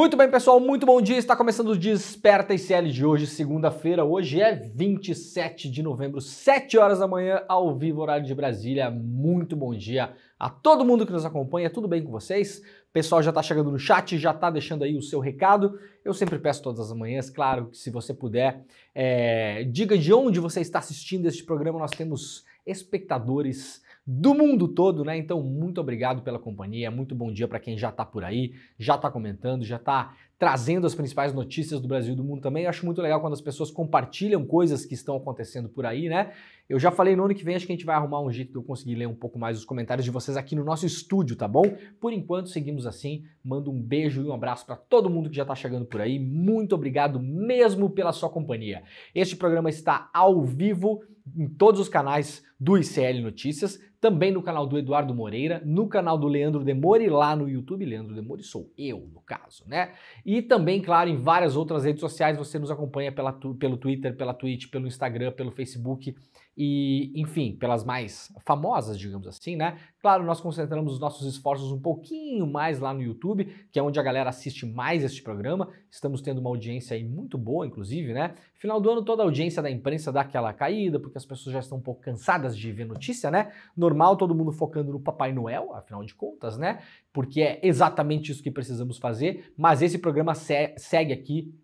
Muito bem, pessoal, muito bom dia. Está começando o Desperta ICL de hoje, segunda-feira. Hoje é 27 de novembro, 7 horas da manhã, ao vivo, horário de Brasília. Muito bom dia a todo mundo que nos acompanha. Tudo bem com vocês? O pessoal já está chegando no chat, já está deixando aí o seu recado. Eu sempre peço todas as manhãs, claro, que se você puder, diga de onde você está assistindo este programa. Nós temos espectadores do mundo todo, né? Então, muito obrigado pela companhia, muito bom dia para quem já tá por aí, já tá comentando, já tá trazendo as principais notícias do Brasil e do mundo também. Eu acho muito legal quando as pessoas compartilham coisas que estão acontecendo por aí, né? Eu já falei no ano que vem, acho que a gente vai arrumar um jeito de eu conseguir ler um pouco mais os comentários de vocês aqui no nosso estúdio, tá bom? Por enquanto, seguimos assim. Mando um beijo e um abraço para todo mundo que já tá chegando por aí. Muito obrigado mesmo pela sua companhia. Este programa está ao vivo em todos os canais do ICL Notícias, também no canal do Eduardo Moreira, no canal do Leandro Demore, lá no YouTube. Leandro Demore sou eu, no caso, né? E também, claro, em várias outras redes sociais, você nos acompanha pelo Twitter, pela Twitch, pelo Instagram, pelo Facebook e, enfim, pelas mais famosas, digamos assim, né? Claro, nós concentramos os nossos esforços um pouquinho mais lá no YouTube, que é onde a galera assiste mais este programa. Estamos tendo uma audiência aí muito boa, inclusive, né? Final do ano, toda a audiência da imprensa dá aquela caída, porque as pessoas já estão um pouco cansadas de ver notícia, né? Normal, todo mundo focando no Papai Noel, afinal de contas, né? Porque é exatamente isso que precisamos fazer, mas esse programa segue aqui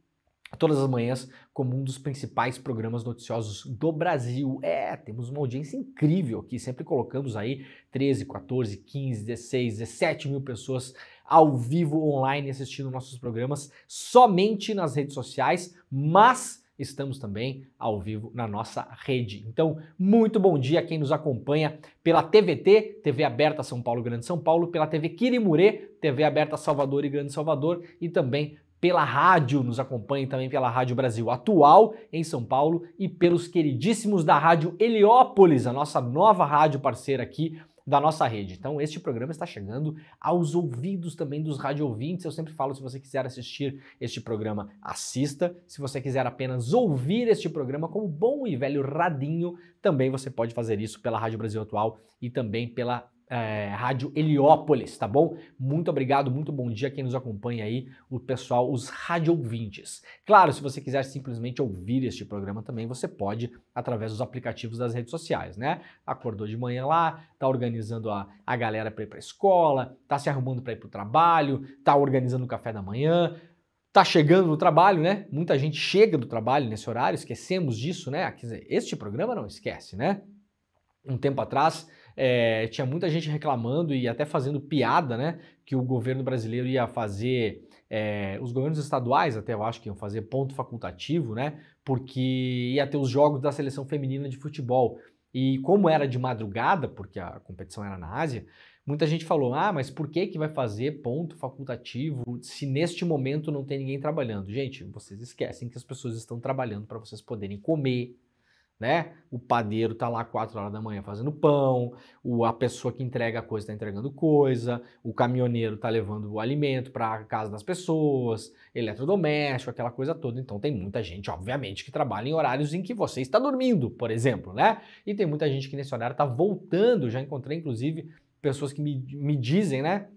todas as manhãs como um dos principais programas noticiosos do Brasil. Temos uma audiência incrível aqui, sempre colocamos aí 13, 14, 15, 16, 17 mil pessoas ao vivo, online, assistindo nossos programas somente nas redes sociais, mas estamos também ao vivo na nossa rede. Então, muito bom dia a quem nos acompanha pela TVT, TV Aberta São Paulo, Grande São Paulo, pela TV Quirimurê, TV Aberta Salvador e Grande Salvador, e também pela rádio, nos acompanhem também pela Rádio Brasil Atual em São Paulo e pelos queridíssimos da Rádio Heliópolis, a nossa nova rádio parceira aqui da nossa rede. Então este programa está chegando aos ouvidos também dos rádio ouvintes. Eu sempre falo, se você quiser assistir este programa, assista. Se você quiser apenas ouvir este programa como bom e velho radinho, também você pode fazer isso pela Rádio Brasil Atual e também pela Rádio Heliópolis, tá bom? Muito obrigado, muito bom dia a quem nos acompanha aí, o pessoal, os rádio ouvintes. Claro, se você quiser simplesmente ouvir este programa também, você pode através dos aplicativos das redes sociais, né? Acordou de manhã lá, tá organizando a galera para ir para a escola, tá se arrumando para ir para o trabalho, tá organizando o café da manhã, tá chegando no trabalho, né? Muita gente chega do trabalho nesse horário, esquecemos disso, né? Quer dizer, este programa não esquece, né? Um tempo atrás, tinha muita gente reclamando e até fazendo piada, né, que o governo brasileiro ia fazer, os governos estaduais até eu acho que iam fazer ponto facultativo, né, porque ia ter os jogos da seleção feminina de futebol. E como era de madrugada, porque a competição era na Ásia, muita gente falou, mas por que vai fazer ponto facultativo se neste momento não tem ninguém trabalhando? Gente, vocês esquecem que as pessoas estão trabalhando para vocês poderem comer, né? O padeiro tá lá 4 horas da manhã fazendo pão, a pessoa que entrega a coisa tá entregando coisa, o caminhoneiro tá levando o alimento para casa das pessoas, eletrodoméstico, aquela coisa toda. Então tem muita gente, obviamente, que trabalha em horários em que você está dormindo, por exemplo, né? E tem muita gente que nesse horário tá voltando. Já encontrei, inclusive, pessoas que me dizem, né,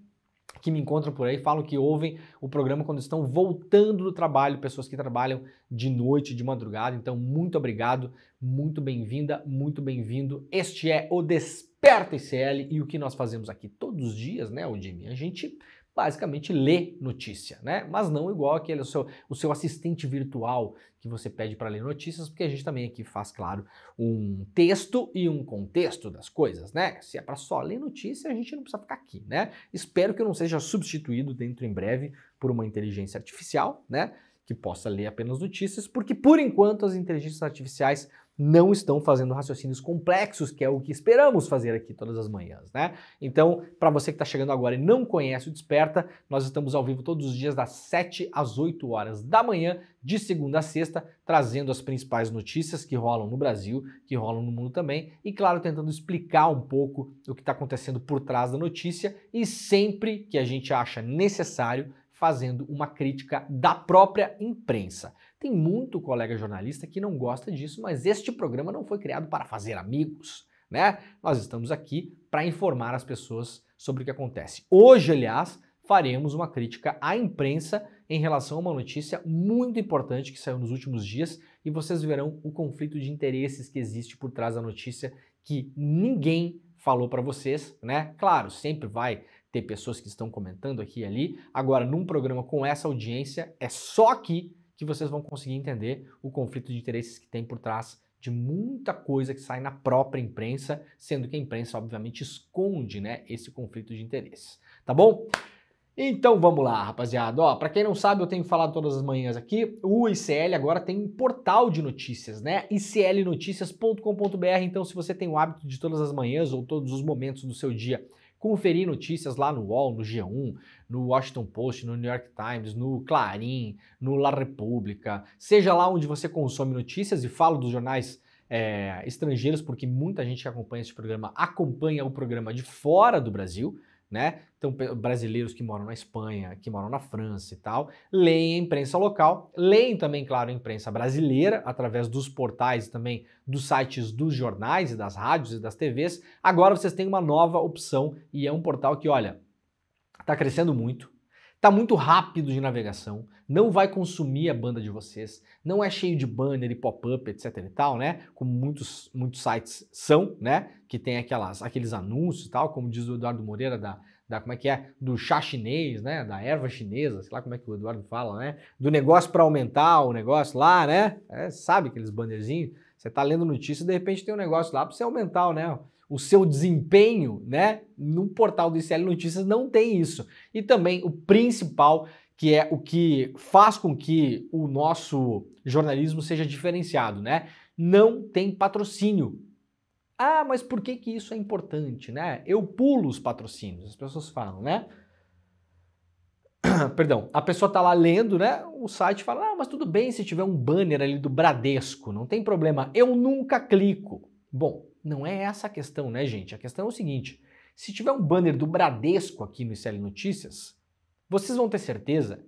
que me encontram por aí, falam que ouvem o programa quando estão voltando do trabalho, pessoas que trabalham de noite, de madrugada. Então, muito obrigado, muito bem-vinda, muito bem-vindo. Este é o Desperta ICL e o que nós fazemos aqui todos os dias, né, Jimmy? A gente basicamente lê notícia, né? Mas não igual aquele o seu assistente virtual que você pede para ler notícias, porque a gente também aqui faz, claro, um texto e um contexto das coisas, né? Se é para só ler notícia, a gente não precisa ficar aqui, né? Espero que eu não seja substituído dentro em breve por uma inteligência artificial, né? Que possa ler apenas notícias, porque por enquanto as inteligências artificiais não estão fazendo raciocínios complexos, que é o que esperamos fazer aqui todas as manhãs, né? Então, para você que está chegando agora e não conhece o Desperta, nós estamos ao vivo todos os dias das 7 às 8 horas da manhã, de segunda a sexta, trazendo as principais notícias que rolam no Brasil, que rolam no mundo também, e claro, tentando explicar um pouco o que está acontecendo por trás da notícia e sempre que a gente acha necessário, fazendo uma crítica da própria imprensa. Tem muito colega jornalista que não gosta disso, mas este programa não foi criado para fazer amigos, né? Nós estamos aqui para informar as pessoas sobre o que acontece. Hoje, aliás, faremos uma crítica à imprensa em relação a uma notícia muito importante que saiu nos últimos dias e vocês verão o conflito de interesses que existe por trás da notícia que ninguém falou para vocês, né? Claro, sempre vai ter pessoas que estão comentando aqui e ali. Agora, num programa com essa audiência, é só aqui que vocês vão conseguir entender o conflito de interesses que tem por trás de muita coisa que sai na própria imprensa, sendo que a imprensa, obviamente, esconde, né, esse conflito de interesses. Tá bom? Então vamos lá, rapaziada. Ó, para quem não sabe, eu tenho falado todas as manhãs aqui, o ICL agora tem um portal de notícias, né? iclnoticias.com.br. Então, se você tem o hábito de todas as manhãs ou todos os momentos do seu dia conferir notícias lá no UOL, no G1, no Washington Post, no New York Times, no Clarim, no La República, seja lá onde você consome notícias, e falo dos jornais estrangeiros, porque muita gente que acompanha esse programa acompanha o programa de fora do Brasil, né? Então, brasileiros que moram na Espanha, que moram na França e tal, leem a imprensa local, leem também, claro, a imprensa brasileira, através dos portais e também dos sites dos jornais e das rádios e das TVs. Agora vocês têm uma nova opção e é um portal que, olha, está crescendo muito, está muito rápido de navegação, não vai consumir a banda de vocês, não é cheio de banner e pop-up, etc e tal, né? Como muitos sites são, né? Que tem aqueles anúncios e tal, como diz o Eduardo Moreira como é que é? Do chá chinês, né? Da erva chinesa, sei lá como é que o Eduardo fala, né? Do negócio para aumentar o negócio lá, né? Sabe aqueles bannerzinhos? Você tá lendo notícia e de repente tem um negócio lá para você aumentar, né? O seu desempenho, né? No portal do ICL Notícias não tem isso. E também o principal, que é o que faz com que o nosso jornalismo seja diferenciado, né? Não tem patrocínio. Ah, mas por que isso é importante, né? Eu pulo os patrocínios, as pessoas falam, né? Perdão, a pessoa tá lá lendo, né? O site fala, ah, mas tudo bem se tiver um banner ali do Bradesco, não tem problema, eu nunca clico. Bom, não é essa a questão, né, gente? A questão é o seguinte, se tiver um banner do Bradesco aqui no ICL Notícias, vocês vão ter certeza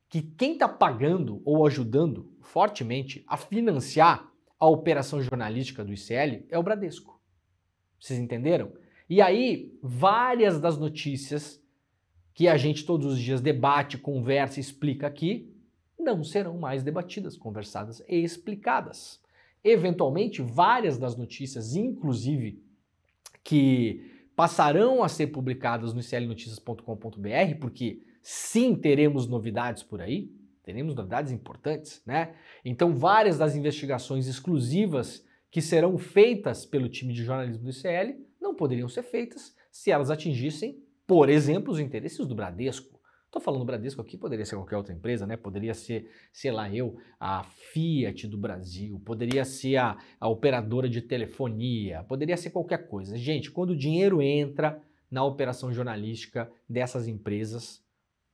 que quem tá pagando ou ajudando fortemente a financiar a operação jornalística do ICL é o Bradesco. Vocês entenderam? E aí, várias das notícias que a gente todos os dias debate, conversa e explica aqui, não serão mais debatidas, conversadas e explicadas. Eventualmente, várias das notícias, inclusive, que passarão a ser publicadas no iclnoticias.com.br, porque sim, teremos novidades por aí, teremos novidades importantes, né? Então, várias das investigações exclusivas que serão feitas pelo time de jornalismo do ICL não poderiam ser feitas se elas atingissem, por exemplo, os interesses do Bradesco. Estou falando Bradesco aqui, poderia ser qualquer outra empresa, né? Poderia ser, sei lá, a Fiat do Brasil, poderia ser a operadora de telefonia, poderia ser qualquer coisa. Gente, quando o dinheiro entra na operação jornalística dessas empresas,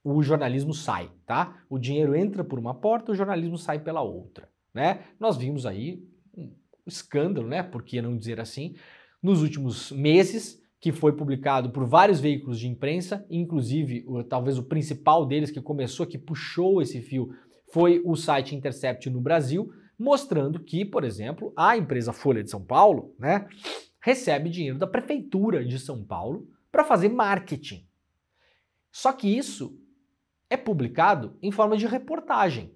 o jornalismo sai, tá? O dinheiro entra por uma porta, o jornalismo sai pela outra, né? Nós vimos aí um escândalo, né? Por que não dizer assim, nos últimos meses, que foi publicado por vários veículos de imprensa, inclusive talvez o principal deles que começou, que puxou esse fio, foi o site Intercept no Brasil, mostrando que, por exemplo, a empresa Folha de São Paulo, né, recebe dinheiro da Prefeitura de São Paulo para fazer marketing. Só que isso é publicado em forma de reportagem.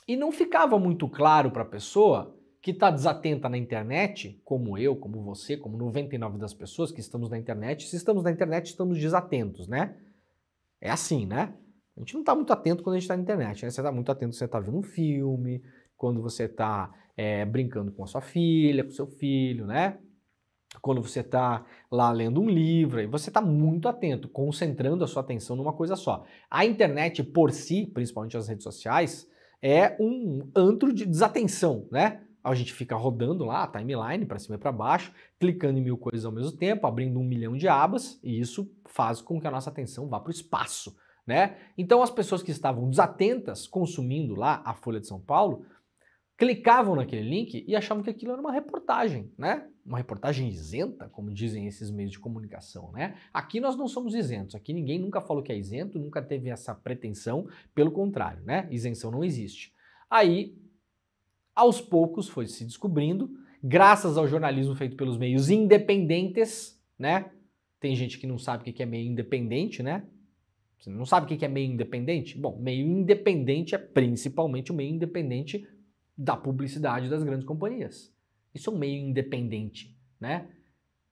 E não ficava muito claro para a pessoa que está desatenta na internet, como eu, como você, como 99% das pessoas que estamos na internet. Se estamos na internet, estamos desatentos, né? É assim, né? A gente não está muito atento quando a gente está na internet, né? Você está muito atento quando você está vendo um filme, quando você está brincando com a sua filha, com o seu filho, né? Quando você está lá lendo um livro, aí você está muito atento, concentrando a sua atenção numa coisa só. A internet por si, principalmente as redes sociais, é um antro de desatenção, né? A gente fica rodando lá a timeline para cima e para baixo, clicando em 1000 coisas ao mesmo tempo, abrindo 1 milhão de abas, e isso faz com que a nossa atenção vá para o espaço, né? Então as pessoas que estavam desatentas consumindo lá a Folha de São Paulo, clicavam naquele link e achavam que aquilo era uma reportagem, né? Uma reportagem isenta, como dizem esses meios de comunicação, né? Aqui nós não somos isentos, aqui ninguém nunca falou que é isento, nunca teve essa pretensão, pelo contrário, né? Isenção não existe. Aí, aos poucos foi se descobrindo, graças ao jornalismo feito pelos meios independentes, né? Tem gente que não sabe o que é meio independente, né? Você não sabe o que é meio independente? Bom, meio independente é principalmente o meio independente da publicidade das grandes companhias. Isso é um meio independente, né?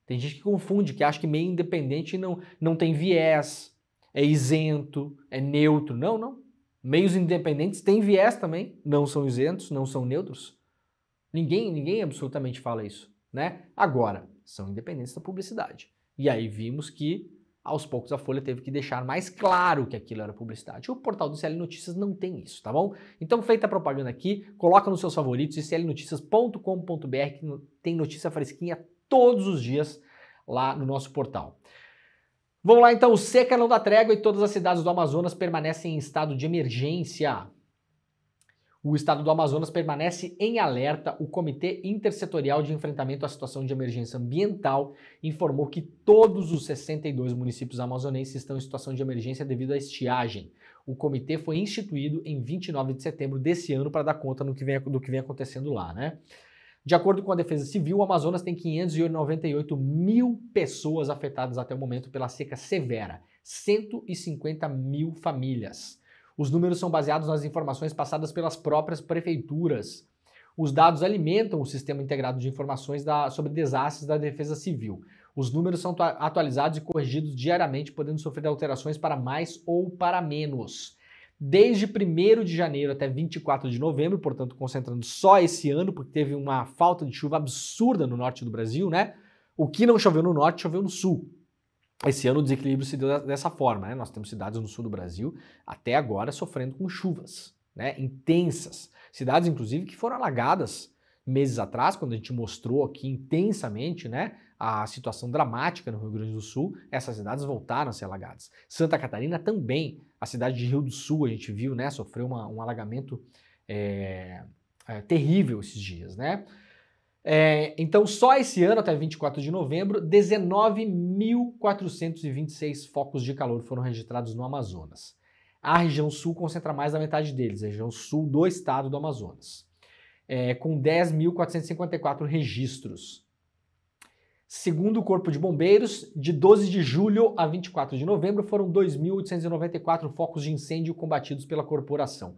Tem gente que confunde, que acha que meio independente não tem viés, é isento, é neutro. Não, não. Meios independentes têm viés também, não são isentos, não são neutros. Ninguém absolutamente fala isso, né? Agora, são independentes da publicidade. E aí vimos que, aos poucos, a Folha teve que deixar mais claro que aquilo era publicidade. O portal do CL Notícias não tem isso, tá bom? Então, feita a propaganda aqui, coloca nos seus favoritos, clnoticias.com.br, que tem notícia fresquinha todos os dias lá no nosso portal. Vamos lá então, seca não dá trégua e todas as cidades do Amazonas permanecem em estado de emergência. O estado do Amazonas permanece em alerta. O Comitê Intersetorial de Enfrentamento à Situação de Emergência Ambiental informou que todos os 62 municípios amazonenses estão em situação de emergência devido à estiagem. O comitê foi instituído em 29 de setembro desse ano para dar conta do que vem acontecendo lá, né? De acordo com a Defesa Civil, o Amazonas tem 598 mil pessoas afetadas até o momento pela seca severa, 150 mil famílias. Os números são baseados nas informações passadas pelas próprias prefeituras. Os dados alimentam o Sistema Integrado de Informações sobre Desastres da Defesa Civil. Os números são atualizados e corrigidos diariamente, podendo sofrer alterações para mais ou para menos. Desde 1º de janeiro até 24 de novembro, portanto concentrando só esse ano, porque teve uma falta de chuva absurda no norte do Brasil, né? O que não choveu no norte, choveu no sul. Esse ano o desequilíbrio se deu dessa forma, né? Nós temos cidades no sul do Brasil, até agora, sofrendo com chuvas, né? Intensas. Cidades, inclusive, que foram alagadas meses atrás, quando a gente mostrou aqui intensamente, né, a situação dramática no Rio Grande do Sul, essas cidades voltaram a ser alagadas. Santa Catarina também, a cidade de Rio do Sul, a gente viu, né, sofreu um alagamento terrível esses dias, né? Então, só esse ano, até 24 de novembro, 19.426 focos de calor foram registrados no Amazonas. A região sul concentra mais da metade deles, a região sul do estado do Amazonas, com 10.454 registros. Segundo o Corpo de Bombeiros, de 12 de julho a 24 de novembro, foram 2.894 focos de incêndio combatidos pela corporação.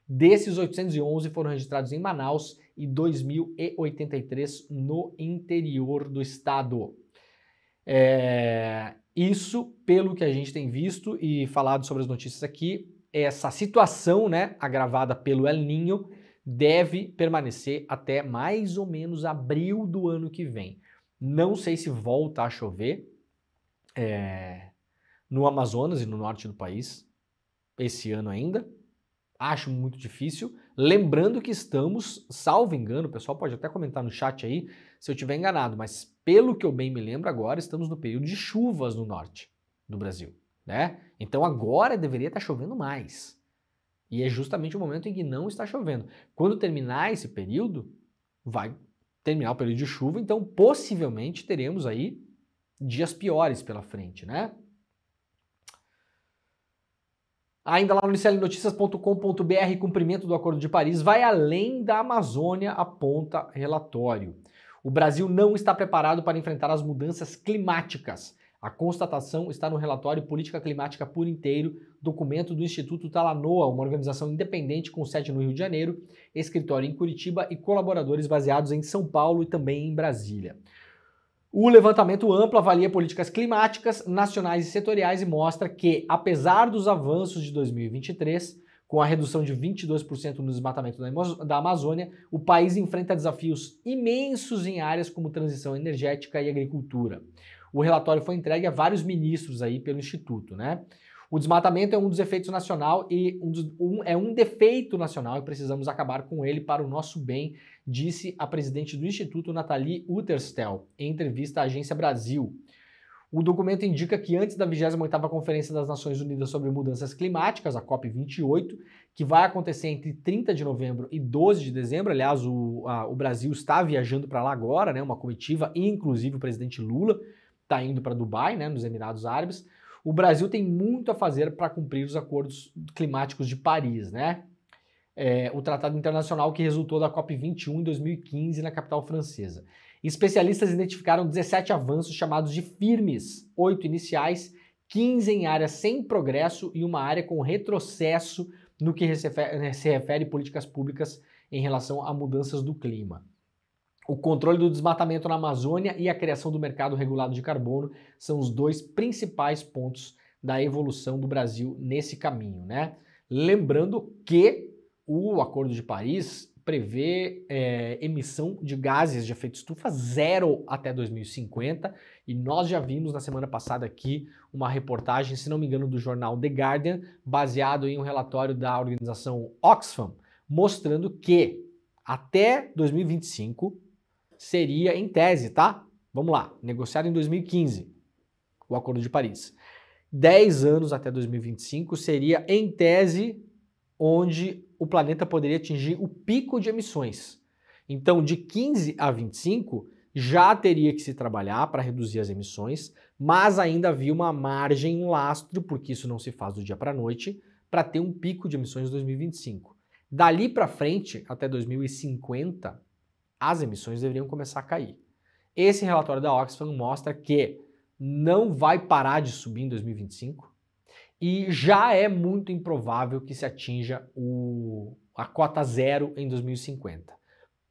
Desses, 811 foram registrados em Manaus e 2.083 no interior do estado. Isso, pelo que a gente tem visto e falado sobre as notícias aqui, essa situação, né, agravada pelo El Niño, deve permanecer até mais ou menos abril do ano que vem. Não sei se volta a chover no Amazonas e no norte do país esse ano ainda. Acho muito difícil. Lembrando que estamos, salvo engano, o pessoal pode até comentar no chat aí se eu estiver enganado, mas pelo que eu bem me lembro agora, estamos no período de chuvas no norte do Brasil, né? Então agora deveria estar chovendo mais. E é justamente o momento em que não está chovendo. Quando terminar esse período, vai terminar o período de chuva, então possivelmente teremos aí dias piores pela frente, né? Ainda lá no clnoticias.com.br, cumprimento do Acordo de Paris vai além da Amazônia, aponta relatório. O Brasil não está preparado para enfrentar as mudanças climáticas. A constatação está no relatório Política Climática por Inteiro, documento do Instituto Talanoa, uma organização independente com sede no Rio de Janeiro, escritório em Curitiba e colaboradores baseados em São Paulo e também em Brasília. O levantamento amplo avalia políticas climáticas nacionais e setoriais e mostra que, apesar dos avanços de 2023, com a redução de 22% no desmatamento da Amazônia, o país enfrenta desafios imensos em áreas como transição energética e agricultura. O relatório foi entregue a vários ministros aí pelo Instituto, né? O desmatamento é um dos efeitos nacional e um defeito nacional e precisamos acabar com ele para o nosso bem, disse a presidente do Instituto, Nathalie Utterstel, em entrevista à Agência Brasil. O documento indica que antes da 28ª Conferência das Nações Unidas sobre Mudanças Climáticas, a COP28, que vai acontecer entre 30 de novembro e 12 de dezembro, aliás, o Brasil está viajando para lá agora, né, uma comitiva, e inclusive o presidente Lula está indo para Dubai, né, nos Emirados Árabes. O Brasil tem muito a fazer para cumprir os acordos climáticos de Paris, né? O tratado internacional que resultou da COP21 em 2015 na capital francesa. Especialistas identificaram 17 avanços chamados de firmes, 8 iniciais, 15 em áreas sem progresso e uma área com retrocesso no que se refere políticas públicas em relação a mudanças do clima. O controle do desmatamento na Amazônia e a criação do mercado regulado de carbono são os dois principais pontos da evolução do Brasil nesse caminho, né? Lembrando que o Acordo de Paris prevê emissão de gases de efeito estufa zero até 2050, e nós já vimos na semana passada aqui uma reportagem, se não me engano, do jornal The Guardian, baseado em um relatório da organização Oxfam, mostrando que até 2025 seria, em tese, tá? Vamos lá, negociado em 2015, o Acordo de Paris. 10 anos até 2025 seria, em tese, onde o planeta poderia atingir o pico de emissões. Então, de 15 a 25, já teria que se trabalhar para reduzir as emissões, mas ainda havia uma margem, um lastro, porque isso não se faz do dia para a noite, para ter um pico de emissões em 2025. Dali para frente, até 2050, as emissões deveriam começar a cair. Esse relatório da Oxfam mostra que não vai parar de subir em 2025 e já é muito improvável que se atinja a cota zero em 2050.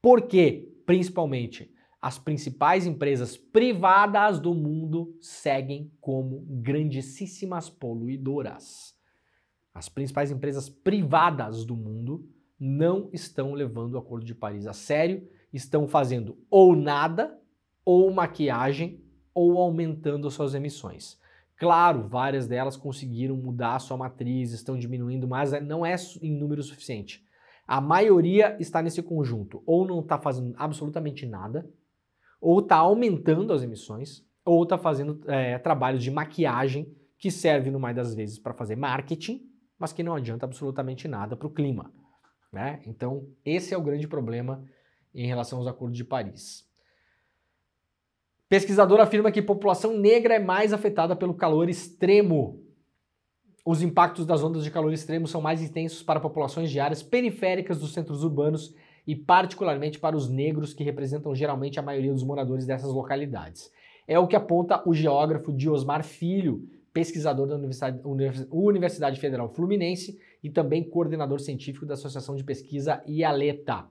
Por quê? Principalmente, as principais empresas privadas do mundo seguem como grandíssimas poluidoras. As principais empresas privadas do mundo não estão levando o Acordo de Paris a sério, estão fazendo ou nada, ou maquiagem, ou aumentando suas emissões. Claro, várias delas conseguiram mudar a sua matriz, estão diminuindo, mas não é em número suficiente. A maioria está nesse conjunto, ou não está fazendo absolutamente nada, ou está aumentando as emissões, ou está fazendo trabalhos de maquiagem que servem, no mais das vezes, para fazer marketing, mas que não adianta absolutamente nada para o clima, né? Então, esse é o grande problema em relação aos Acordos de Paris. Pesquisador afirma que a população negra é mais afetada pelo calor extremo. Os impactos das ondas de calor extremo são mais intensos para populações de áreas periféricas dos centros urbanos e particularmente para os negros, que representam geralmente a maioria dos moradores dessas localidades. É o que aponta o geógrafo Diosmar Filho, pesquisador da Universidade Federal Fluminense e também coordenador científico da Associação de Pesquisa IALETA.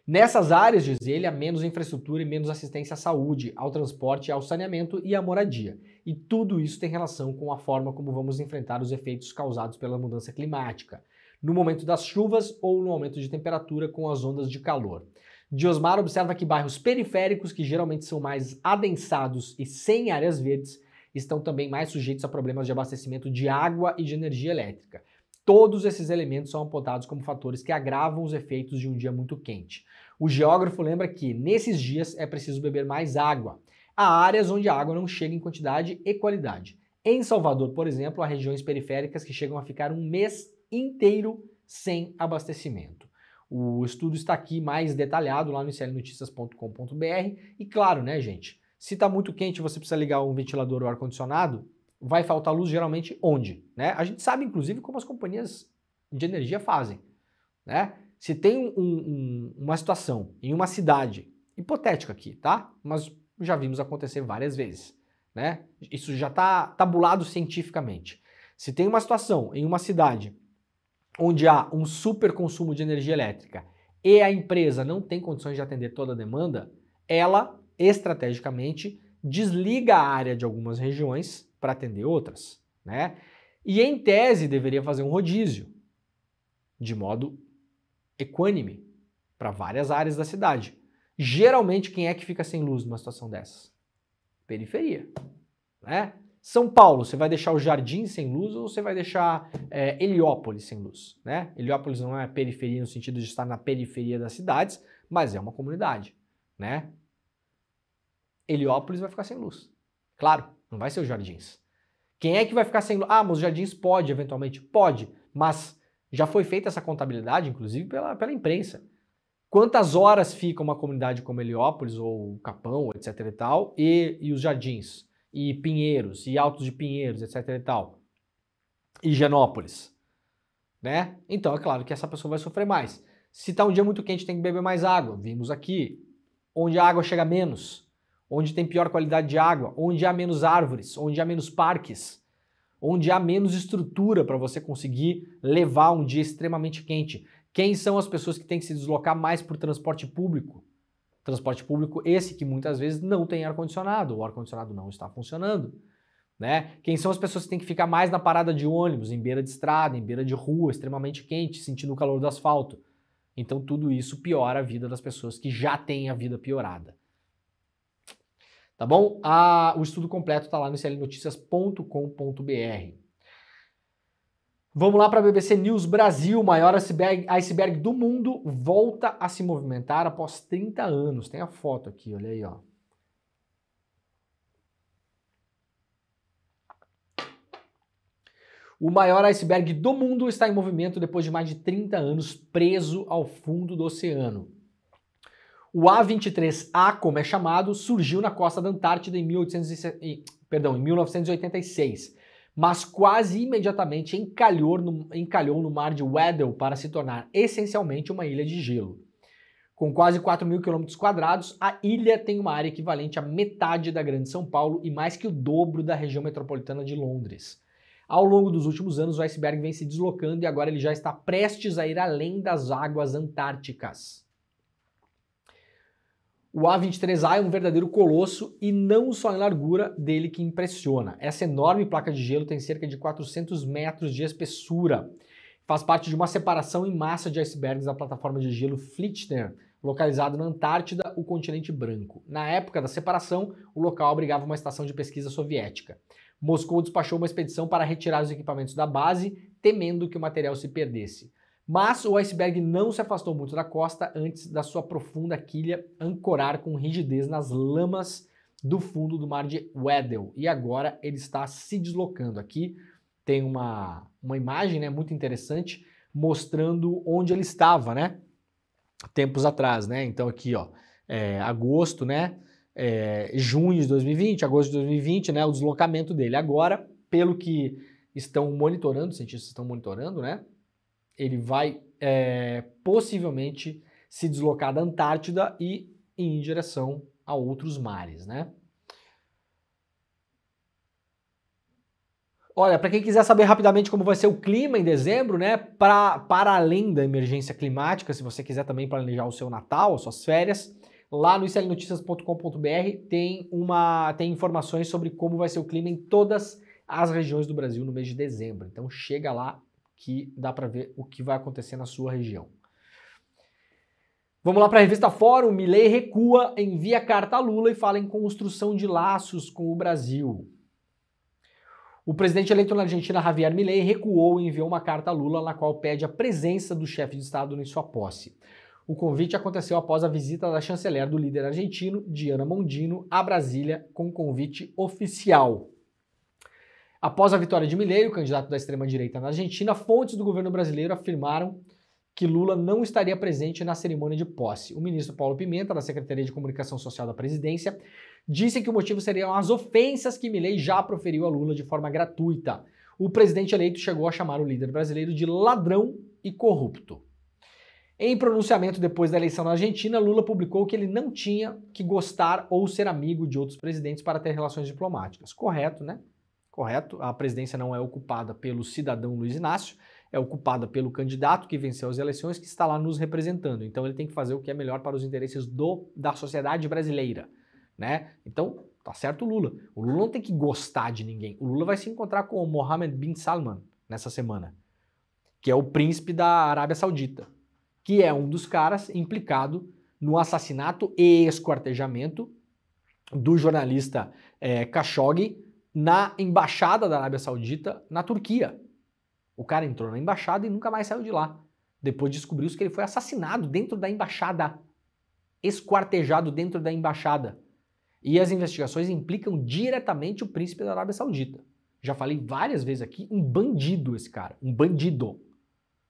Nessas áreas, diz ele, há menos infraestrutura e menos assistência à saúde, ao transporte, ao saneamento e à moradia. E tudo isso tem relação com a forma como vamos enfrentar os efeitos causados pela mudança climática, no momento das chuvas ou no aumento de temperatura com as ondas de calor. Diosmar observa que bairros periféricos, que geralmente são mais adensados e sem áreas verdes, estão também mais sujeitos a problemas de abastecimento de água e de energia elétrica. Todos esses elementos são apontados como fatores que agravam os efeitos de um dia muito quente. O geógrafo lembra que, nesses dias, é preciso beber mais água. Há áreas onde a água não chega em quantidade e qualidade. Em Salvador, por exemplo, há regiões periféricas que chegam a ficar um mês inteiro sem abastecimento. O estudo está aqui mais detalhado lá no iclnoticias.com.br e claro, né, gente, se está muito quente e você precisa ligar um ventilador ou ar-condicionado, vai faltar luz geralmente onde, né? A gente sabe, inclusive, como as companhias de energia fazem, né? Se tem uma situação em uma cidade, hipotética aqui, tá? Mas já vimos acontecer várias vezes, né? Isso já está tabulado cientificamente. Se tem uma situação em uma cidade onde há um super consumo de energia elétrica e a empresa não tem condições de atender toda a demanda, ela, estrategicamente, desliga a área de algumas regiões para atender outras, né? E em tese deveria fazer um rodízio de modo equânime para várias áreas da cidade. Geralmente quem é que fica sem luz numa situação dessas? Periferia, né? São Paulo, você vai deixar o Jardim sem luz ou você vai deixar Heliópolis sem luz, né? Heliópolis não é periferia no sentido de estar na periferia das cidades, mas é uma comunidade, né? Heliópolis vai ficar sem luz. Claro, não vai ser os Jardins. Quem é que vai ficar sem luz? Ah, mas os Jardins pode, eventualmente. Pode, mas já foi feita essa contabilidade, inclusive, pela imprensa. Quantas horas fica uma comunidade como Heliópolis, ou Capão, etc e tal, e os Jardins, e Pinheiros, e Altos de Pinheiros, etc e tal, e Higienópolis, né? Então é claro que essa pessoa vai sofrer mais. Se está um dia muito quente, tem que beber mais água. Vimos aqui, onde a água chega menos, onde tem pior qualidade de água, onde há menos árvores, onde há menos parques, onde há menos estrutura para você conseguir levar um dia extremamente quente. Quem são as pessoas que têm que se deslocar mais por transporte público? Transporte público esse que muitas vezes não tem ar-condicionado, o ar-condicionado não está funcionando. Né? Quem são as pessoas que têm que ficar mais na parada de ônibus, em beira de estrada, em beira de rua, extremamente quente, sentindo o calor do asfalto. Então tudo isso piora a vida das pessoas que já têm a vida piorada. Tá bom? O estudo completo está lá no clnoticias.com.br. Vamos lá para a BBC News Brasil. O maior iceberg do mundo volta a se movimentar após 30 anos. Tem a foto aqui, olha aí, ó. O maior iceberg do mundo está em movimento depois de mais de 30 anos preso ao fundo do oceano. O A23A, como é chamado, surgiu na costa da Antártida em 1986, mas quase imediatamente encalhou no mar de Weddell para se tornar essencialmente uma ilha de gelo. Com quase 4.000 km², a ilha tem uma área equivalente à metade da Grande São Paulo e mais que o dobro da região metropolitana de Londres. Ao longo dos últimos anos, o iceberg vem se deslocando e agora ele já está prestes a ir além das águas antárticas. O A23A é um verdadeiro colosso e não só em largura dele que impressiona. Essa enorme placa de gelo tem cerca de 400 metros de espessura. Faz parte de uma separação em massa de icebergs da plataforma de gelo Fitchner, localizado na Antártida, o continente branco. Na época da separação, o local abrigava uma estação de pesquisa soviética. Moscou despachou uma expedição para retirar os equipamentos da base, temendo que o material se perdesse. Mas o iceberg não se afastou muito da costa antes da sua profunda quilha ancorar com rigidez nas lamas do fundo do mar de Weddell. E agora ele está se deslocando. Aqui tem uma imagem, né, muito interessante mostrando onde ele estava, né, tempos atrás, né? Então aqui, ó, agosto, né, junho de 2020, agosto de 2020, né, o deslocamento dele. Agora, pelo que estão monitorando, os cientistas estão monitorando, né, ele vai possivelmente se deslocar da Antártida e ir em direção a outros mares, né? Olha, para quem quiser saber rapidamente como vai ser o clima em dezembro, né, para além da emergência climática, se você quiser também planejar o seu Natal, as suas férias, lá no clnoticias.com.br tem informações sobre como vai ser o clima em todas as regiões do Brasil no mês de dezembro. Então chega lá que dá para ver o que vai acontecer na sua região. Vamos lá para a revista Fórum. Milei recua, envia carta a Lula e fala em construção de laços com o Brasil. O presidente eleito na Argentina, Javier Milei, recuou e enviou uma carta a Lula na qual pede a presença do chefe de Estado em sua posse. O convite aconteceu após a visita da chanceler do líder argentino, Diana Mondino, a Brasília, com convite oficial. Após a vitória de Milei, o candidato da extrema-direita na Argentina, fontes do governo brasileiro afirmaram que Lula não estaria presente na cerimônia de posse. O ministro Paulo Pimenta, da Secretaria de Comunicação Social da Presidência, disse que o motivo seriam as ofensas que Milei já proferiu a Lula de forma gratuita. O presidente eleito chegou a chamar o líder brasileiro de ladrão e corrupto. Em pronunciamento depois da eleição na Argentina, Lula publicou que ele não tinha que gostar ou ser amigo de outros presidentes para ter relações diplomáticas. Correto, né? Correto, a presidência não é ocupada pelo cidadão Luiz Inácio, é ocupada pelo candidato que venceu as eleições, que está lá nos representando. Então ele tem que fazer o que é melhor para os interesses da sociedade brasileira, né? Então, tá certo o Lula. O Lula não tem que gostar de ninguém. O Lula vai se encontrar com o Mohammed bin Salman nessa semana, que é o príncipe da Arábia Saudita, que é um dos caras implicado no assassinato e esquartejamento do jornalista Khashoggi na embaixada da Arábia Saudita na Turquia. O cara entrou na embaixada e nunca mais saiu de lá. Depois descobriu-se que ele foi assassinado dentro da embaixada, esquartejado dentro da embaixada. E as investigações implicam diretamente o príncipe da Arábia Saudita. Já falei várias vezes aqui, um bandido esse cara, um bandido,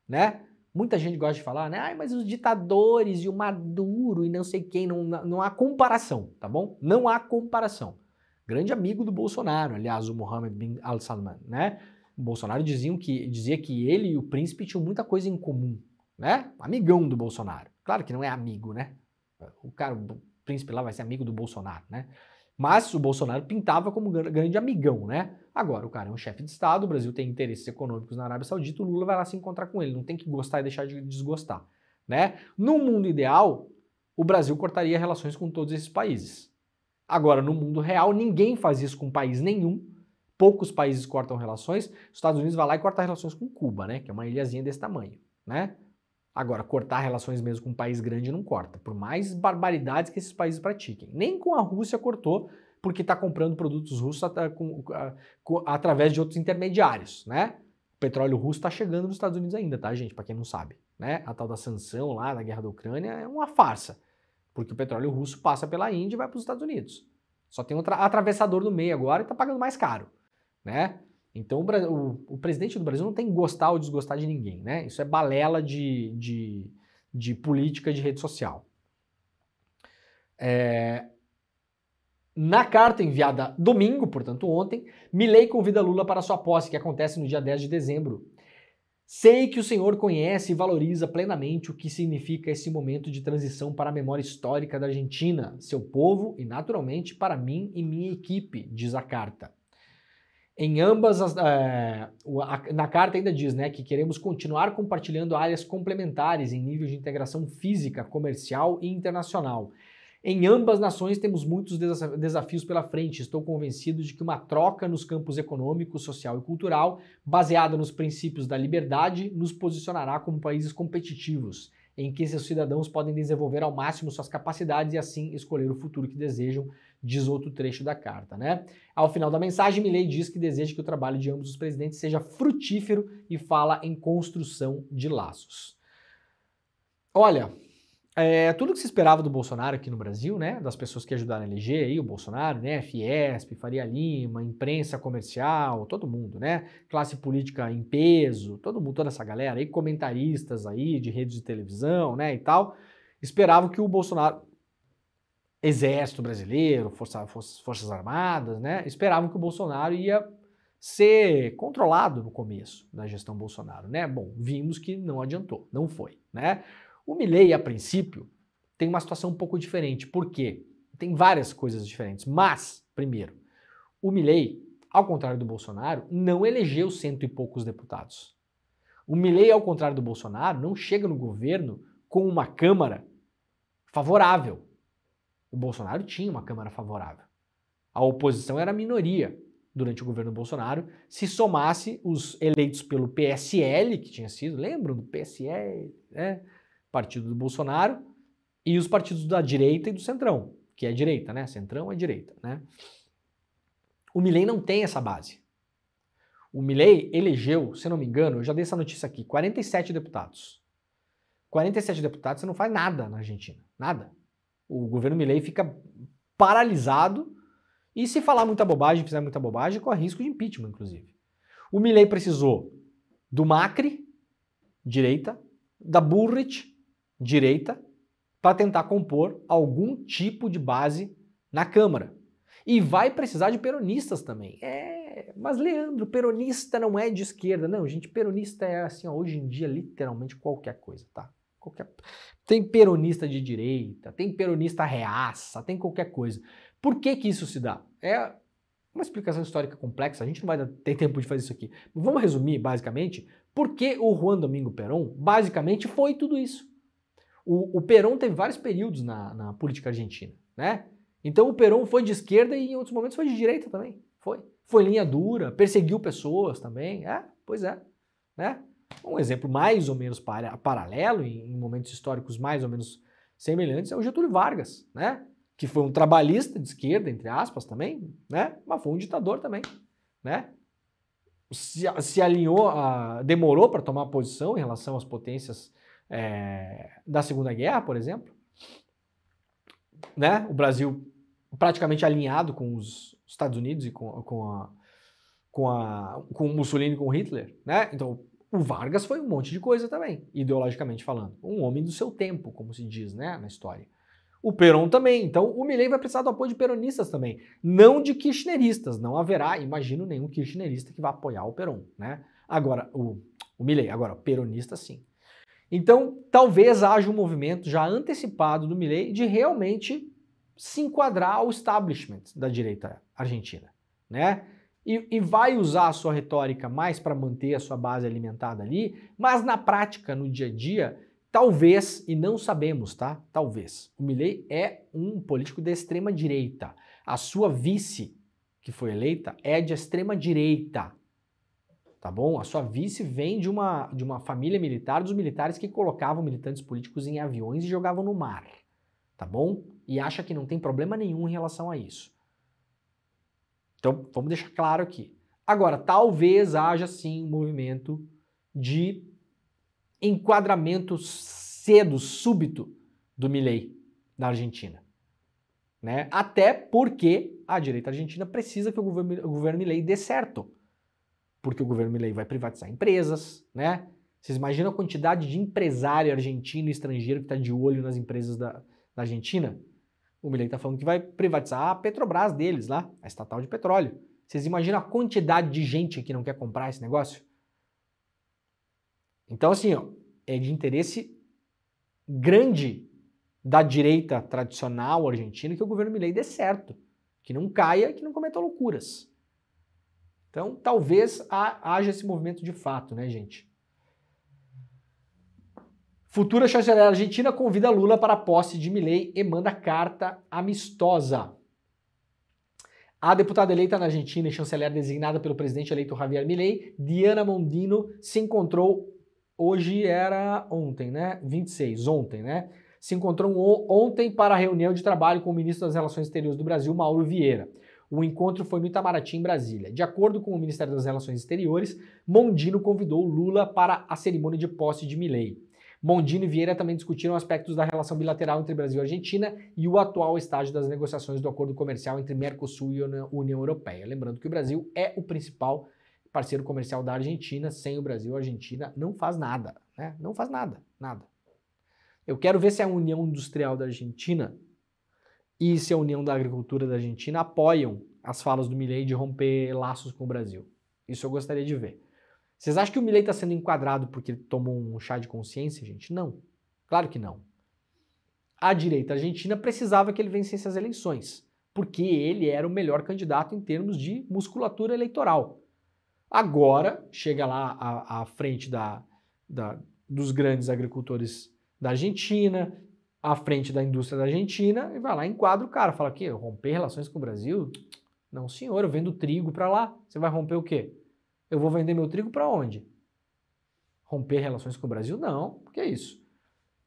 né? Muita gente gosta de falar, né? Ai, mas os ditadores e o Maduro e não sei quem, não há comparação, tá bom? Não há comparação. Grande amigo do Bolsonaro, aliás, o Mohammed bin Salman, né? O Bolsonaro dizia que ele e o príncipe tinham muita coisa em comum, né? Amigão do Bolsonaro. Claro que não é amigo, né? O cara, príncipe lá vai ser amigo do Bolsonaro, né? Mas o Bolsonaro pintava como grande amigão, né? Agora, o cara é um chefe de Estado, o Brasil tem interesses econômicos na Arábia Saudita, o Lula vai lá se encontrar com ele, não tem que gostar e deixar de desgostar, né? No mundo ideal, o Brasil cortaria relações com todos esses países. Agora, no mundo real, ninguém faz isso com país nenhum, poucos países cortam relações, os Estados Unidos vai lá e corta relações com Cuba, né? Que é uma ilhazinha desse tamanho, né? Agora, cortar relações mesmo com um país grande não corta, por mais barbaridades que esses países pratiquem. Nem com a Rússia cortou, porque está comprando produtos russos através de outros intermediários, né? O petróleo russo está chegando nos Estados Unidos ainda, tá, gente? Para quem não sabe, né? A tal da sanção lá, da guerra da Ucrânia, é uma farsa, porque o petróleo russo passa pela Índia e vai para os Estados Unidos. Só tem um atravessador no meio agora e está pagando mais caro, né? Então o presidente do Brasil não tem que gostar ou desgostar de ninguém, né? Isso é balela de política de rede social. Na carta enviada domingo, portanto ontem, Milei convida Lula para sua posse, que acontece no dia 10 de dezembro. Sei que o senhor conhece e valoriza plenamente o que significa esse momento de transição para a memória histórica da Argentina, seu povo e, naturalmente, para mim e minha equipe, diz a carta. Em ambas, na carta ainda diz, né, que queremos continuar compartilhando áreas complementares em nível de integração física, comercial e internacional. Em ambas nações temos muitos desafios pela frente. Estou convencido de que uma troca nos campos econômico, social e cultural, baseada nos princípios da liberdade, nos posicionará como países competitivos, em que seus cidadãos podem desenvolver ao máximo suas capacidades e assim escolher o futuro que desejam, diz outro trecho da carta, né? Ao final da mensagem, Milei diz que deseja que o trabalho de ambos os presidentes seja frutífero e fala em construção de laços. Olha, tudo que se esperava do Bolsonaro aqui no Brasil, né? Das pessoas que ajudaram a eleger aí o Bolsonaro, né? Fiesp, Faria Lima, imprensa comercial, todo mundo, né? Classe política em peso, todo mundo, toda essa galera aí, comentaristas aí de redes de televisão, né? E tal, esperavam que o Bolsonaro, Exército Brasileiro, Forças Armadas, né? Esperavam que o Bolsonaro ia ser controlado no começo da gestão Bolsonaro, né? Bom, vimos que não adiantou, não foi, né? O Milei, a princípio, tem uma situação um pouco diferente. Por quê? Tem várias coisas diferentes. Mas, primeiro, o Milei, ao contrário do Bolsonaro, não elegeu 100 e poucos deputados. O Milei, ao contrário do Bolsonaro, não chega no governo com uma Câmara favorável. O Bolsonaro tinha uma Câmara favorável. A oposição era a minoria durante o governo Bolsonaro, se somasse os eleitos pelo PSL, que tinha sido, lembram do PSL, né? Partido do Bolsonaro, e os partidos da direita e do centrão, que é direita, né? Centrão é direita, né? O Milei não tem essa base. O Milei elegeu, se não me engano, eu já dei essa notícia aqui, 47 deputados. 47 deputados, você não faz nada na Argentina, nada. O governo Milei fica paralisado e se falar muita bobagem, fizer muita bobagem, corre risco de impeachment, inclusive. O Milei precisou do Macri, direita, da Bullrich, direita, para tentar compor algum tipo de base na Câmara. E vai precisar de peronistas também. Mas Leandro, peronista não é de esquerda. Não, gente, peronista é assim, ó, hoje em dia, literalmente qualquer coisa, tá? Tem peronista de direita, tem peronista reaça, tem qualquer coisa. Por que que isso se dá? É uma explicação histórica complexa, a gente não vai ter tempo de fazer isso aqui. Vamos resumir, basicamente, por que o Juan Domingo Perón, basicamente, foi tudo isso. O Perón teve vários períodos na política argentina, né? Então o Perón foi de esquerda e em outros momentos foi de direita também. Foi linha dura, perseguiu pessoas também. Pois é, né? Um exemplo mais ou menos paralelo, em momentos históricos mais ou menos semelhantes, é o Getúlio Vargas, né? Que foi um trabalhista de esquerda, entre aspas, também, né? Mas foi um ditador também, né? Se alinhou, demorou para tomar posição em relação às potências da Segunda Guerra, por exemplo, né? O Brasil praticamente alinhado com os Estados Unidos e com o Mussolini e com o Hitler, né? Então, o Vargas foi um monte de coisa também, ideologicamente falando. Um homem do seu tempo, como se diz, né, na história. O Perón também. Então, o Milei vai precisar do apoio de peronistas também. Não de kirchneristas. Não haverá, imagino, nenhum kirchnerista que vá apoiar o Perón, né? Agora, o Milei. Agora, peronista, sim. Então, talvez haja um movimento já antecipado do Milei de realmente se enquadrar ao establishment da direita argentina, né? E vai usar a sua retórica mais para manter a sua base alimentada ali, mas na prática, no dia a dia, talvez, e não sabemos, tá? Talvez, o Milei é um político de extrema direita. A sua vice, que foi eleita, é de extrema direita, tá bom? A sua vice vem de uma família militar, dos militares que colocavam militantes políticos em aviões e jogavam no mar, tá bom? E acha que não tem problema nenhum em relação a isso. Então, vamos deixar claro aqui. Agora, talvez haja sim um movimento de enquadramento cedo, súbito do Milei na Argentina, né? Até porque a direita argentina precisa que o governo Milei dê certo, porque o governo Milei vai privatizar empresas, né? Vocês imaginam a quantidade de empresário argentino e estrangeiro que está de olho nas empresas da Argentina? O Milei está falando que vai privatizar a Petrobras deles lá, a estatal de petróleo. Vocês imaginam a quantidade de gente que não quer comprar esse negócio? Então, assim, ó, é de interesse grande da direita tradicional argentina que o governo Milei dê certo, que não caia, que não cometa loucuras. Então, talvez haja esse movimento de fato, né, gente? Futura chanceler argentina convida Lula para a posse de Milei e manda carta amistosa. A deputada eleita na Argentina e chanceler designada pelo presidente eleito Javier Milei, Diana Mondino, se encontrou, hoje era ontem, né? 26, ontem, né? Se encontrou ontem para a reunião de trabalho com o ministro das Relações Exteriores do Brasil, Mauro Vieira. O encontro foi no Itamaraty, em Brasília. De acordo com o Ministério das Relações Exteriores, Mondino convidou Lula para a cerimônia de posse de Milei. Mondino e Vieira também discutiram aspectos da relação bilateral entre Brasil e Argentina e o atual estágio das negociações do acordo comercial entre Mercosul e União Europeia. Lembrando que o Brasil é o principal parceiro comercial da Argentina. Sem o Brasil, a Argentina não faz nada, né? Não faz nada, nada. Eu quero ver se a União Industrial da Argentina e se a União da Agricultura da Argentina apoiam as falas do Milei de romper laços com o Brasil. Isso eu gostaria de ver. Vocês acham que o Milei está sendo enquadrado porque ele tomou um chá de consciência, gente? Não. Claro que não. A direita argentina precisava que ele vencesse as eleições, porque ele era o melhor candidato em termos de musculatura eleitoral. Agora, chega lá à frente dos grandes agricultores da Argentina, à frente da indústria da Argentina, e vai lá, enquadra o cara, fala que romper relações com o Brasil? Não, senhor, eu vendo trigo para lá. Você vai romper o quê? Eu vou vender meu trigo para onde? Romper relações com o Brasil? Não, que é isso?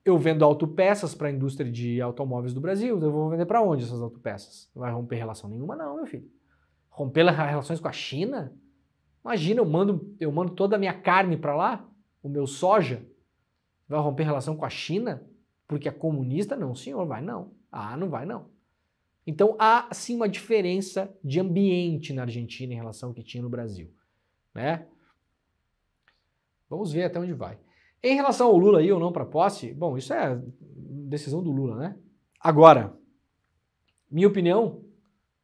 Eu vendo autopeças para a indústria de automóveis do Brasil, eu vou vender para onde essas autopeças? Não vai romper relação nenhuma não, meu filho. Romper relações com a China? Imagina, eu mando toda a minha carne para lá, o meu soja, vai romper relação com a China? Porque é comunista? Não, senhor, vai não. Ah, não vai não. Então há sim uma diferença de ambiente na Argentina em relação ao que tinha no Brasil, né? Vamos ver até onde vai. Em relação ao Lula ir ou não para posse, bom, isso é decisão do Lula, né? Agora, minha opinião,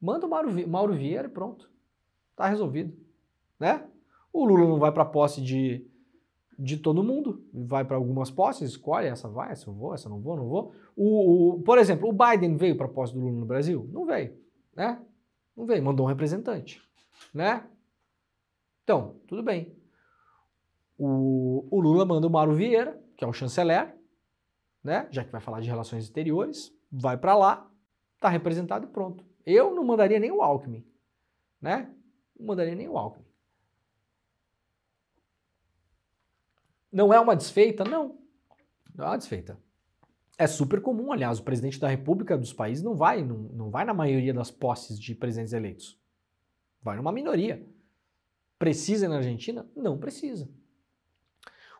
manda o Mauro Vieira e pronto. Tá resolvido, né? O Lula não vai para posse de todo mundo, vai para algumas posses, escolhe, essa vai, essa eu vou, essa não vou, não vou. Por exemplo, o Biden veio para a posse do Lula no Brasil? Não veio, né? Não veio, mandou um representante, né? Então, tudo bem. O Lula manda o Mauro Vieira, que é o chanceler, né? Já que vai falar de relações exteriores, vai para lá, tá representado e pronto. Eu não mandaria nem o Alckmin, né? Não mandaria nem o Alckmin. Não é uma desfeita? Não. Não é uma desfeita. É super comum, aliás, o presidente da República dos países não vai na maioria das posses de presidentes eleitos. Vai numa minoria. Precisa na Argentina? Não precisa.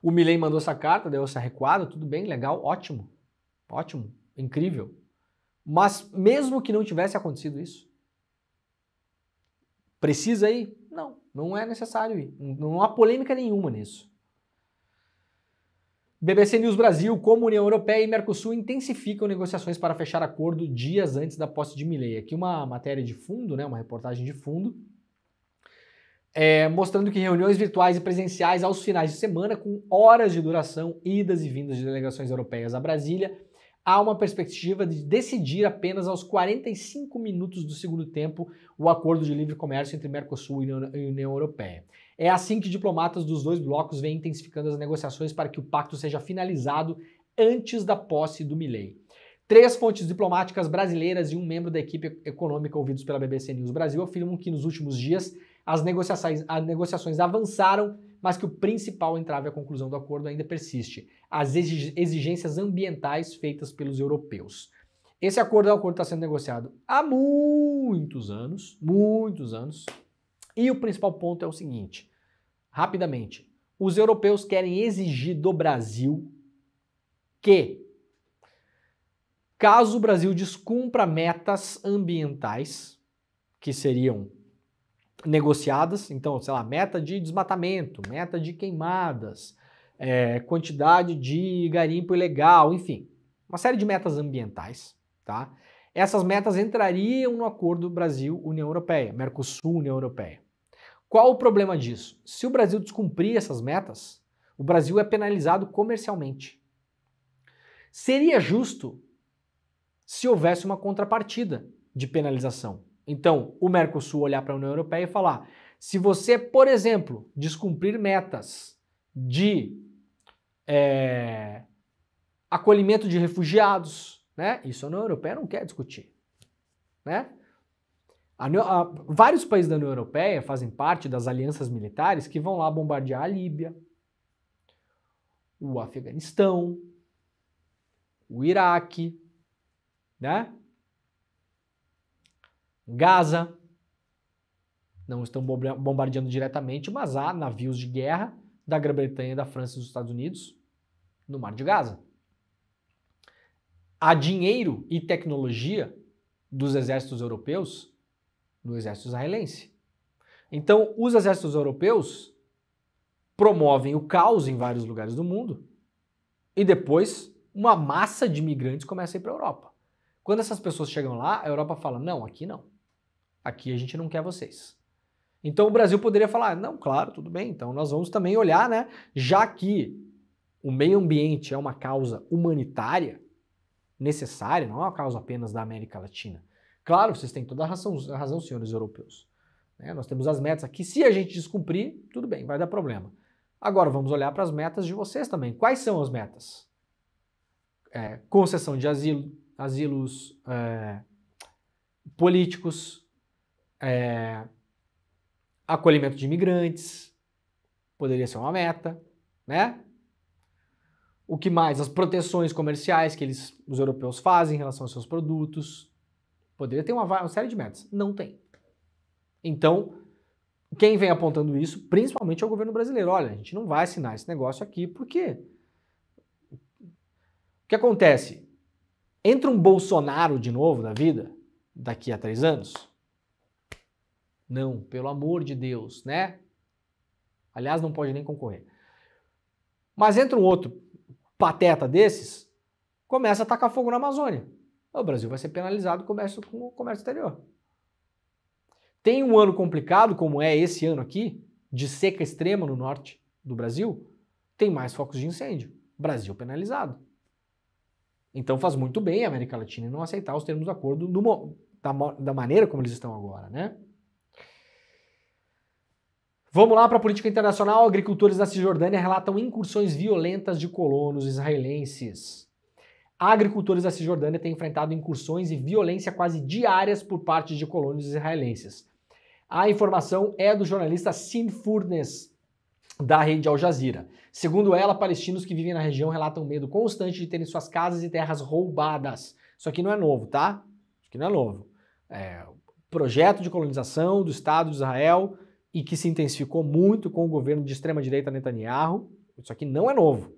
O Milei mandou essa carta, deu essa recuada, tudo bem, legal, ótimo. Ótimo, incrível. Mas mesmo que não tivesse acontecido isso, precisa ir? Não, não é necessário ir. Não há polêmica nenhuma nisso. BBC News Brasil, como União Europeia e Mercosul intensificam negociações para fechar acordo dias antes da posse de Milei. Aqui uma matéria de fundo, né, uma reportagem de fundo, mostrando que reuniões virtuais e presenciais aos finais de semana, com horas de duração, idas e vindas de delegações europeias a Brasília, há uma perspectiva de decidir apenas aos 45 minutos do segundo tempo o acordo de livre comércio entre Mercosul e União Europeia. É assim que diplomatas dos dois blocos vêm intensificando as negociações para que o pacto seja finalizado antes da posse do Milei. 3 fontes diplomáticas brasileiras e um membro da equipe econômica ouvidos pela BBC News Brasil afirmam que nos últimos dias as negociações avançaram, mas que o principal entrave à conclusão do acordo ainda persiste: as exigências ambientais feitas pelos europeus. Esse acordo é um acordo que está sendo negociado há muitos anos, e o principal ponto é o seguinte, rapidamente, os europeus querem exigir do Brasil que, caso o Brasil descumpra metas ambientais, que seriam negociadas, então, sei lá, meta de desmatamento, meta de queimadas, quantidade de garimpo ilegal, enfim, uma série de metas ambientais, tá? Essas metas entrariam no acordo Brasil-União Europeia, Mercosul-União Europeia. Qual o problema disso? Se o Brasil descumprir essas metas, o Brasil é penalizado comercialmente. Seria justo se houvesse uma contrapartida de penalização. Então, o Mercosul olhar para a União Europeia e falar: se você, por exemplo, descumprir metas de acolhimento de refugiados, né? Isso a União Europeia não quer discutir, né? Vários países da União Europeia fazem parte das alianças militares que vão lá bombardear a Líbia, o Afeganistão, o Iraque, né? Gaza. Não estão bombardeando diretamente, mas há navios de guerra da Grã-Bretanha, da França e dos Estados Unidos no Mar de Gaza. Há dinheiro e tecnologia dos exércitos europeus no exército israelense. Então, os exércitos europeus promovem o caos em vários lugares do mundo e depois uma massa de imigrantes começa a ir para a Europa. Quando essas pessoas chegam lá, a Europa fala: não, aqui não. Aqui a gente não quer vocês. Então o Brasil poderia falar: não, claro, tudo bem, então nós vamos também olhar, né? Já que o meio ambiente é uma causa humanitária necessária, não é uma causa apenas da América Latina. Claro, vocês têm toda a razão, senhores europeus. Nós temos as metas aqui, se a gente descumprir, tudo bem, vai dar problema. Agora vamos olhar para as metas de vocês também. Quais são as metas? Concessão de asilos políticos, acolhimento de imigrantes, poderia ser uma meta, né? O que mais? As proteções comerciais que os europeus fazem em relação aos seus produtos. Poderia ter uma série de metas. Não tem. Então, quem vem apontando isso, principalmente é o governo brasileiro. Olha, a gente não vai assinar esse negócio aqui, porque o que acontece? Entra um Bolsonaro de novo da vida, daqui a 3 anos? Não, pelo amor de Deus, né? Aliás, não pode nem concorrer. Mas entra um outro pateta desses, começa a tacar fogo na Amazônia. O Brasil vai ser penalizado com o comércio exterior. Tem um ano complicado, como é esse ano aqui, de seca extrema no norte do Brasil, tem mais focos de incêndio. Brasil penalizado. Então faz muito bem a América Latina não aceitar os termos do acordo da maneira como eles estão agora, né? Vamos lá para a política internacional. Agricultores da Cisjordânia relatam incursões violentas de colonos israelenses. Agricultores da Cisjordânia têm enfrentado incursões e violência quase diárias por parte de colonos israelenses. A informação é do jornalista Sin Furnes, da rede Al Jazeera. Segundo ela, palestinos que vivem na região relatam medo constante de terem suas casas e terras roubadas. Isso aqui não é novo, tá? Isso aqui não é novo. É o projeto de colonização do Estado de Israel e que se intensificou muito com o governo de extrema-direita Netanyahu. Isso aqui não é novo.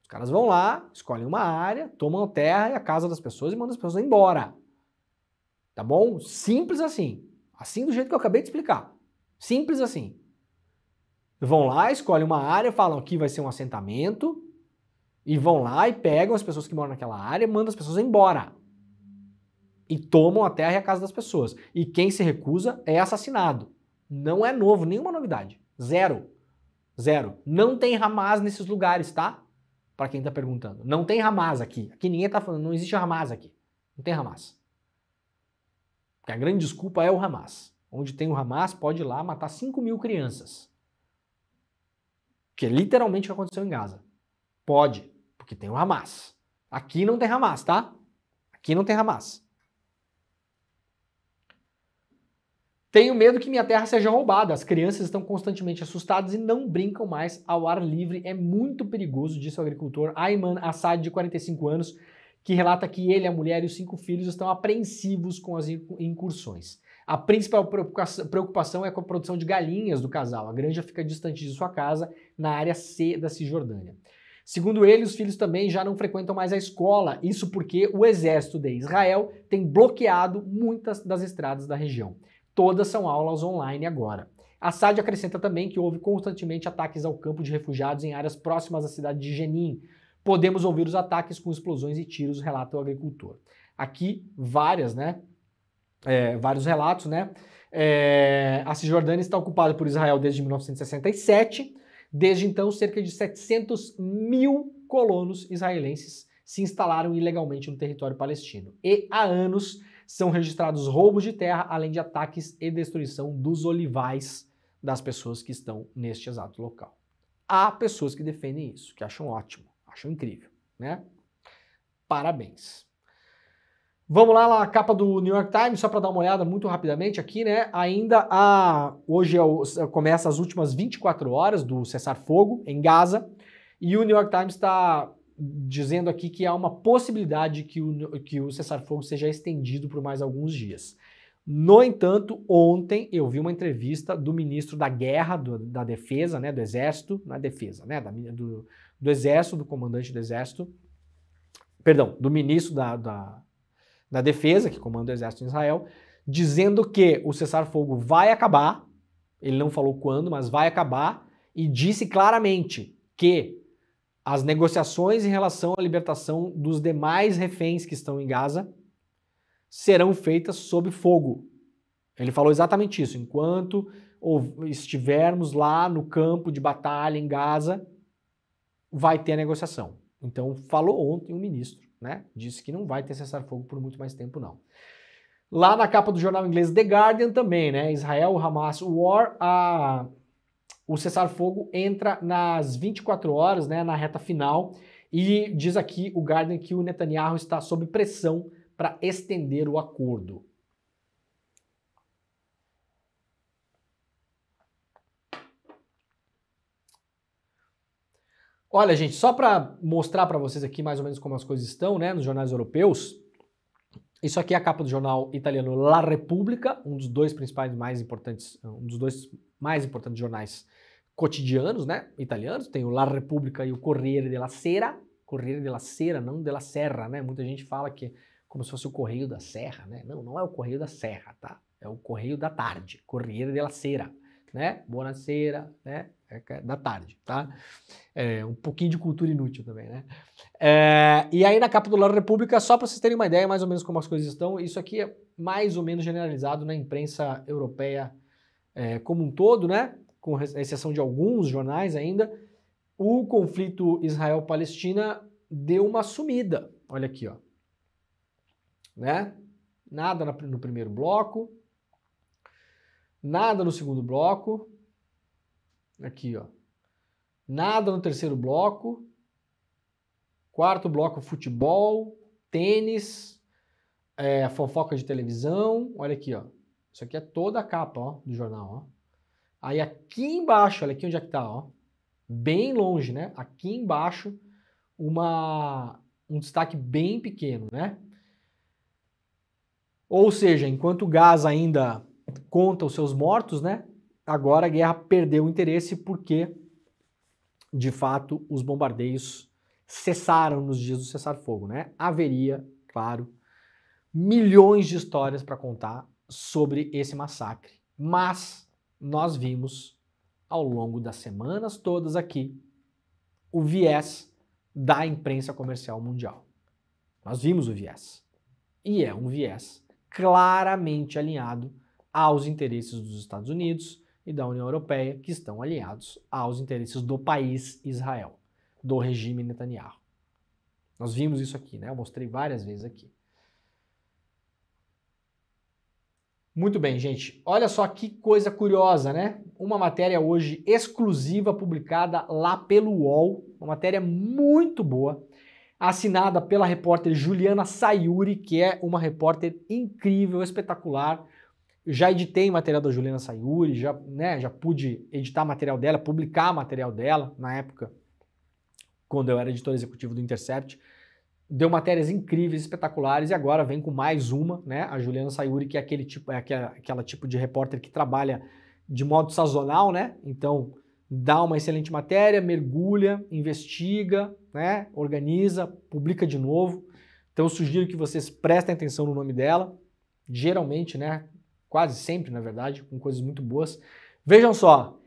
Os caras vão lá, escolhem uma área, tomam a terra e a casa das pessoas e mandam as pessoas embora. Tá bom? Simples assim. Assim do jeito que eu acabei de explicar. Simples assim. Vão lá, escolhem uma área, falam que vai ser um assentamento e vão lá e pegam as pessoas que moram naquela área e mandam as pessoas embora. E tomam a terra e a casa das pessoas. E quem se recusa é assassinado. Não é novo, nenhuma novidade. Zero. Zero. Não tem Hamas nesses lugares, tá? para quem está perguntando. Não tem Hamas aqui. Aqui ninguém está falando, não existe Hamas aqui. Não tem Hamas. Porque a grande desculpa é o Hamas. Onde tem o Hamas, pode ir lá matar 5.000 crianças. Que é literalmente o que aconteceu em Gaza. Pode, porque tem o Hamas. Aqui não tem Hamas, tá? Aqui não tem Hamas. Tenho medo que minha terra seja roubada. As crianças estão constantemente assustadas e não brincam mais ao ar livre. É muito perigoso, disse o agricultor Ayman Assad, de 45 anos, que relata que ele, a mulher e os 5 filhos estão apreensivos com as incursões. A principal preocupação é com a produção de galinhas do casal. A granja fica distante de sua casa, na área C da Cisjordânia. Segundo ele, os filhos também já não frequentam mais a escola, isso porque o exército de Israel tem bloqueado muitas das estradas da região. Todas são aulas online agora. Assad acrescenta também que houve constantemente ataques ao campo de refugiados em áreas próximas à cidade de Jenin. Podemos ouvir os ataques com explosões e tiros, relata o agricultor. Aqui, vários relatos, né? A Cisjordânia está ocupada por Israel desde 1967. Desde então, cerca de 700.000 colonos israelenses se instalaram ilegalmente no território palestino. E há anos são registrados roubos de terra, além de ataques e destruição dos olivais das pessoas que estão neste exato local. Há pessoas que defendem isso, que acham ótimo, acham incrível, né? Parabéns. Vamos lá na capa do New York Times, só para dar uma olhada muito rapidamente aqui, né? Hoje começa as últimas 24 horas do cessar-fogo em Gaza, e o New York Times está dizendo aqui que há uma possibilidade que o cessar-fogo seja estendido por mais alguns dias. No entanto, ontem eu vi uma entrevista do ministro da Guerra, da Defesa, né, do Exército, não é Defesa, né, do Exército, do comandante do Exército, perdão, do ministro da Defesa, que comanda o Exército em Israel, dizendo que o cessar-fogo vai acabar, ele não falou quando, mas vai acabar, e disse claramente que as negociações em relação à libertação dos demais reféns que estão em Gaza serão feitas sob fogo. Ele falou exatamente isso. Enquanto estivermos lá no campo de batalha em Gaza, vai ter a negociação. Então, falou ontem o ministro, né? Disse que não vai ter cessar-fogo por muito mais tempo, não. Lá na capa do jornal inglês The Guardian também, né? Israel, Hamas, War, o cessar-fogo entra nas 24 horas, né, na reta final, e diz aqui o Guardian que o Netanyahu está sob pressão para estender o acordo. Olha, gente, só para mostrar para vocês aqui mais ou menos como as coisas estão, né, nos jornais europeus, isso aqui é a capa do jornal italiano La Repubblica, um dos dois mais importantes jornais cotidianos, né, italianos. Tem o La Repubblica e o Corriere della Sera, não della Serra, né, muita gente fala que é como se fosse o Correio da Serra, né, não é o Correio da Serra, tá, é o Correio da Tarde, Corriere della Sera, né, buonasera, né, da tarde, tá, um pouquinho de cultura inútil também, né. E aí na capa do La Repubblica, só para vocês terem uma ideia mais ou menos como as coisas estão, isso aqui é mais ou menos generalizado na imprensa europeia como um todo, né, com exceção de alguns jornais ainda, o conflito Israel-Palestina deu uma sumida. Olha aqui, ó. Né? Nada no primeiro bloco, nada no segundo bloco, aqui, ó. Nada no terceiro bloco, quarto bloco futebol, tênis, fofoca de televisão, olha aqui, ó. Isso aqui é toda a capa, ó, do jornal, ó. Aí aqui embaixo, olha aqui onde é que tá, ó. Bem longe, né? Aqui embaixo, um destaque bem pequeno, né? Ou seja, enquanto Gaza ainda conta os seus mortos, né? Agora a guerra perdeu o interesse porque, de fato, os bombardeios cessaram nos dias do cessar-fogo, né? Haveria, claro, milhões de histórias para contar sobre esse massacre. Mas nós vimos, ao longo das semanas todas aqui, o viés da imprensa comercial mundial. Nós vimos o viés. E é um viés claramente alinhado aos interesses dos Estados Unidos e da União Europeia, que estão alinhados aos interesses do país Israel. do regime Netanyahu. Nós vimos isso aqui, né? Eu mostrei várias vezes aqui. Muito bem, gente. Olha só que coisa curiosa, né? Uma matéria hoje exclusiva publicada lá pelo UOL, uma matéria muito boa, assinada pela repórter Juliana Sayuri, que é uma repórter incrível, espetacular. Eu já editei material da Juliana Sayuri, já pude editar material dela, publicar material dela na época, quando eu era editor executivo do Intercept. Deu matérias incríveis, espetaculares, e agora vem com mais uma, né? A Juliana Sayuri, que é aquela tipo de repórter que trabalha de modo sazonal, né? Então, dá uma excelente matéria, mergulha, investiga, né? Organiza, publica de novo. Então, eu sugiro que vocês prestem atenção no nome dela. Geralmente, né? Quase sempre, na verdade, com coisas muito boas. Vejam só.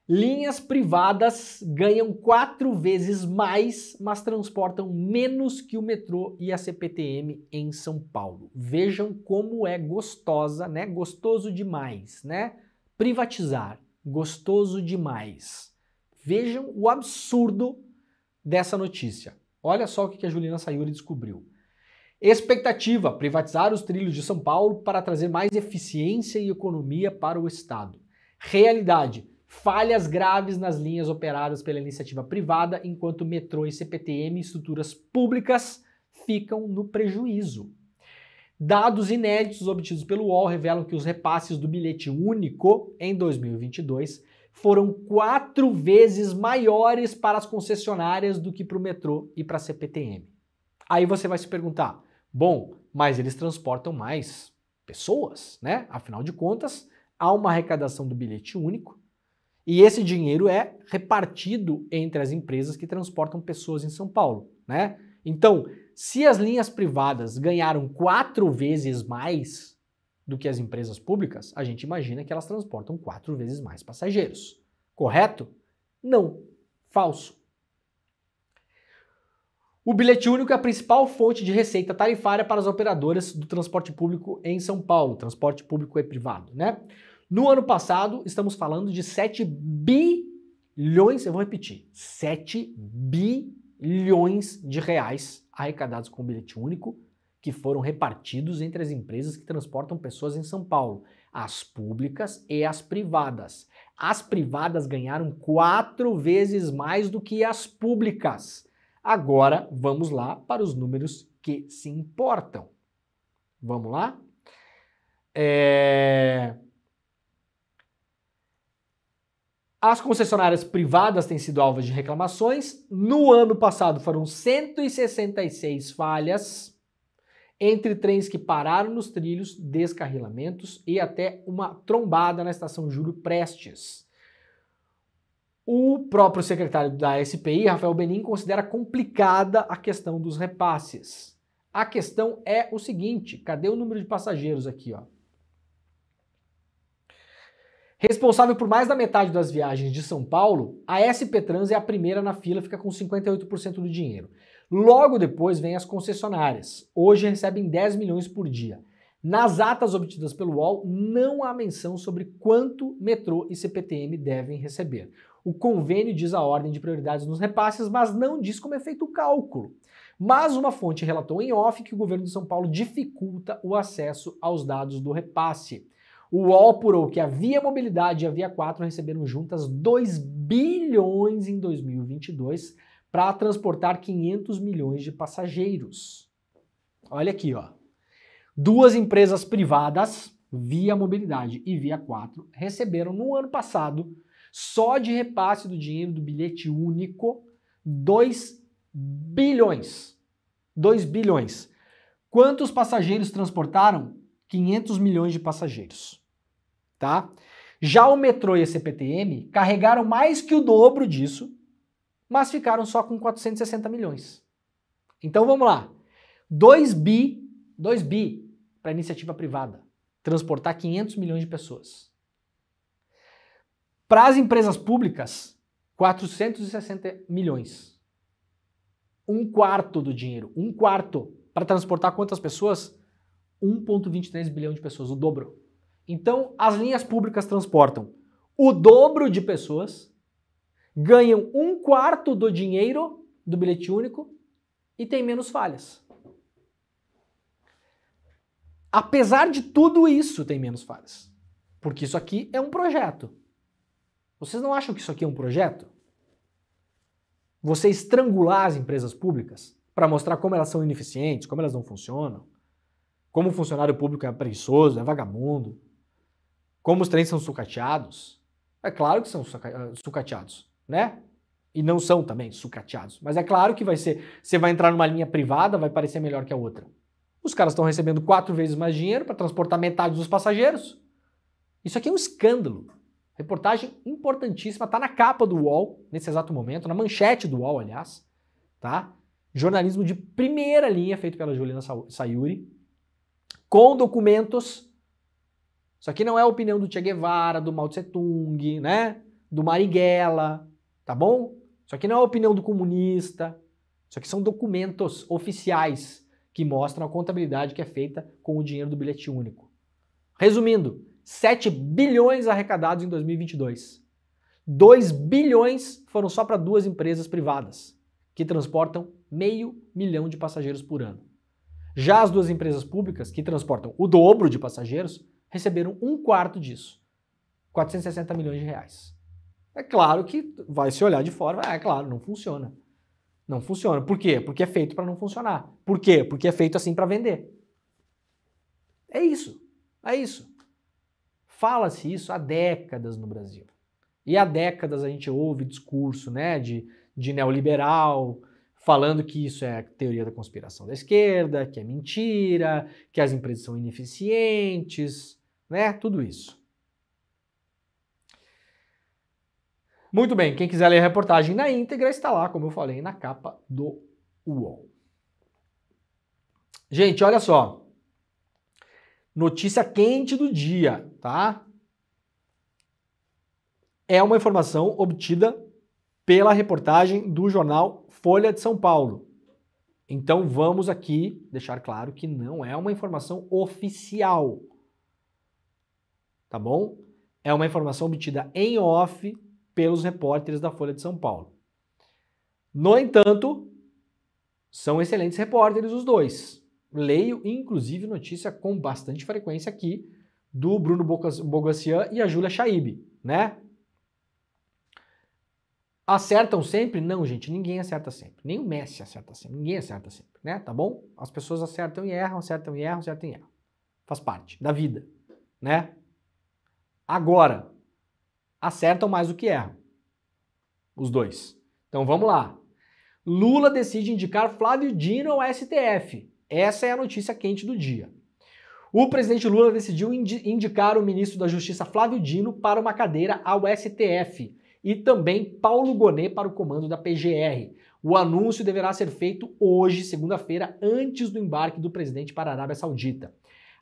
Linhas privadas ganham 4 vezes mais, mas transportam menos que o metrô e a CPTM em São Paulo. Vejam como é gostosa, né? Gostoso demais, né? Privatizar, gostoso demais. Vejam o absurdo dessa notícia. Olha só o que a Juliana Sayuri descobriu. Expectativa: privatizar os trilhos de São Paulo para trazer mais eficiência e economia para o Estado. Realidade: falhas graves nas linhas operadas pela iniciativa privada, enquanto metrô e CPTM, estruturas públicas, ficam no prejuízo. Dados inéditos obtidos pelo UOL revelam que os repasses do bilhete único em 2022 foram 4 vezes maiores para as concessionárias do que para o metrô e para a CPTM. Aí você vai se perguntar, bom, mas eles transportam mais pessoas, né? Afinal de contas, há uma arrecadação do bilhete único, e esse dinheiro é repartido entre as empresas que transportam pessoas em São Paulo, né? Então, se as linhas privadas ganharam 4 vezes mais do que as empresas públicas, a gente imagina que elas transportam 4 vezes mais passageiros. Correto? Não. Falso. O bilhete único é a principal fonte de receita tarifária para as operadoras do transporte público em São Paulo, transporte público e privado, né? No ano passado, estamos falando de 7 bilhões, eu vou repetir, 7 bilhões de reais arrecadados com o bilhete único, que foram repartidos entre as empresas que transportam pessoas em São Paulo, as públicas e as privadas. As privadas ganharam 4 vezes mais do que as públicas. Agora, vamos lá para os números que se importam. Vamos lá? As concessionárias privadas têm sido alvos de reclamações. No ano passado foram 166 falhas, entre trens que pararam nos trilhos, descarrilamentos e até uma trombada na estação Júlio Prestes. O próprio secretário da SPI, Rafael Benin, considera complicada a questão dos repasses. A questão é o seguinte, cadê o número de passageiros aqui, ó? Responsável por mais da metade das viagens de São Paulo, a SP Trans é a primeira na fila, fica com 58% do dinheiro. Logo depois vem as concessionárias. Hoje recebem 10 milhões por dia. Nas atas obtidas pelo UOL, não há menção sobre quanto metrô e CPTM devem receber. O convênio diz a ordem de prioridades nos repasses, mas não diz como é feito o cálculo. Mas uma fonte relatou em off que o governo de São Paulo dificulta o acesso aos dados do repasse. O UOL apurou que a Via Mobilidade e a Via 4 receberam juntas 2 bilhões em 2022 para transportar 500 milhões de passageiros. Olha aqui, ó. 2 empresas privadas, Via Mobilidade e Via 4, receberam no ano passado, só de repasse do dinheiro do bilhete único, 2 bilhões. 2 bilhões. Quantos passageiros transportaram? 500 milhões de passageiros, tá? Já o metrô e a CPTM carregaram mais que o dobro disso, mas ficaram só com 460 milhões. Então vamos lá. 2 bi para iniciativa privada, transportar 500 milhões de pessoas. Para as empresas públicas, 460 milhões. 1/4 do dinheiro, 1/4 para transportar quantas pessoas? 1,23 bilhão de pessoas, o dobro. Então, as linhas públicas transportam o dobro de pessoas, ganham 1/4 do dinheiro do bilhete único e tem menos falhas. Apesar de tudo isso, tem menos falhas. Porque isso aqui é um projeto. Vocês não acham que isso aqui é um projeto? Você estrangular as empresas públicas para mostrar como elas são ineficientes, como elas não funcionam, como o funcionário público é preguiçoso, é vagabundo, como os trens são sucateados. É claro que são sucateados, né? E não são também sucateados. Mas é claro que vai ser, você vai entrar numa linha privada, vai parecer melhor que a outra. Os caras estão recebendo 4 vezes mais dinheiro para transportar metade dos passageiros. Isso aqui é um escândalo. Reportagem importantíssima, tá na capa do UOL, nesse exato momento, na manchete do UOL, aliás, tá? Jornalismo de primeira linha, feito pela Juliana Sayuri, com documentos. Isso aqui não é a opinião do Che Guevara, do Mao Tse Tung, né? Do Marighella, tá bom? Isso aqui não é a opinião do comunista. Isso aqui são documentos oficiais que mostram a contabilidade que é feita com o dinheiro do bilhete único. Resumindo, 7 bilhões arrecadados em 2022. 2 bilhões foram só para 2 empresas privadas, que transportam 500 mil de passageiros por ano. Já as 2 empresas públicas, que transportam o dobro de passageiros, receberam 1/4 disso. 460 milhões de reais. É claro que vai se olhar de fora, é claro, não funciona. Não funciona. Por quê? Porque é feito para não funcionar. Por quê? Porque é feito assim para vender. É isso. É isso. Fala-se isso há décadas no Brasil. E há décadas a gente ouve discurso, né, de neoliberal, falando que isso é teoria da conspiração da esquerda, que é mentira, que as empresas são ineficientes, né, tudo isso. Muito bem, quem quiser ler a reportagem na íntegra está lá, como eu falei, na capa do UOL. Gente, olha só. Notícia quente do dia, tá? É uma informação obtida pela reportagem do jornal Folha de São Paulo. Então vamos aqui deixar claro que não é uma informação oficial, tá bom? É uma informação obtida em off pelos repórteres da Folha de São Paulo. No entanto, são excelentes repórteres os dois. Leio, inclusive, notícia com bastante frequência aqui do Bruno Bogacian e a Júlia Chaib, né? Acertam sempre? Não, gente, ninguém acerta sempre. Nem o Messi acerta sempre, ninguém acerta sempre, né? Tá bom? As pessoas acertam e erram, acertam e erram, acertam e erram. Faz parte da vida, né? Agora, acertam mais do que erram. Os dois. Então vamos lá. Lula decide indicar Flávio Dino ao STF. Essa é a notícia quente do dia. O presidente Lula decidiu indicar o ministro da Justiça Flávio Dino para uma cadeira ao STF e também Paulo Gonet para o comando da PGR. O anúncio deverá ser feito hoje, segunda-feira, antes do embarque do presidente para a Arábia Saudita.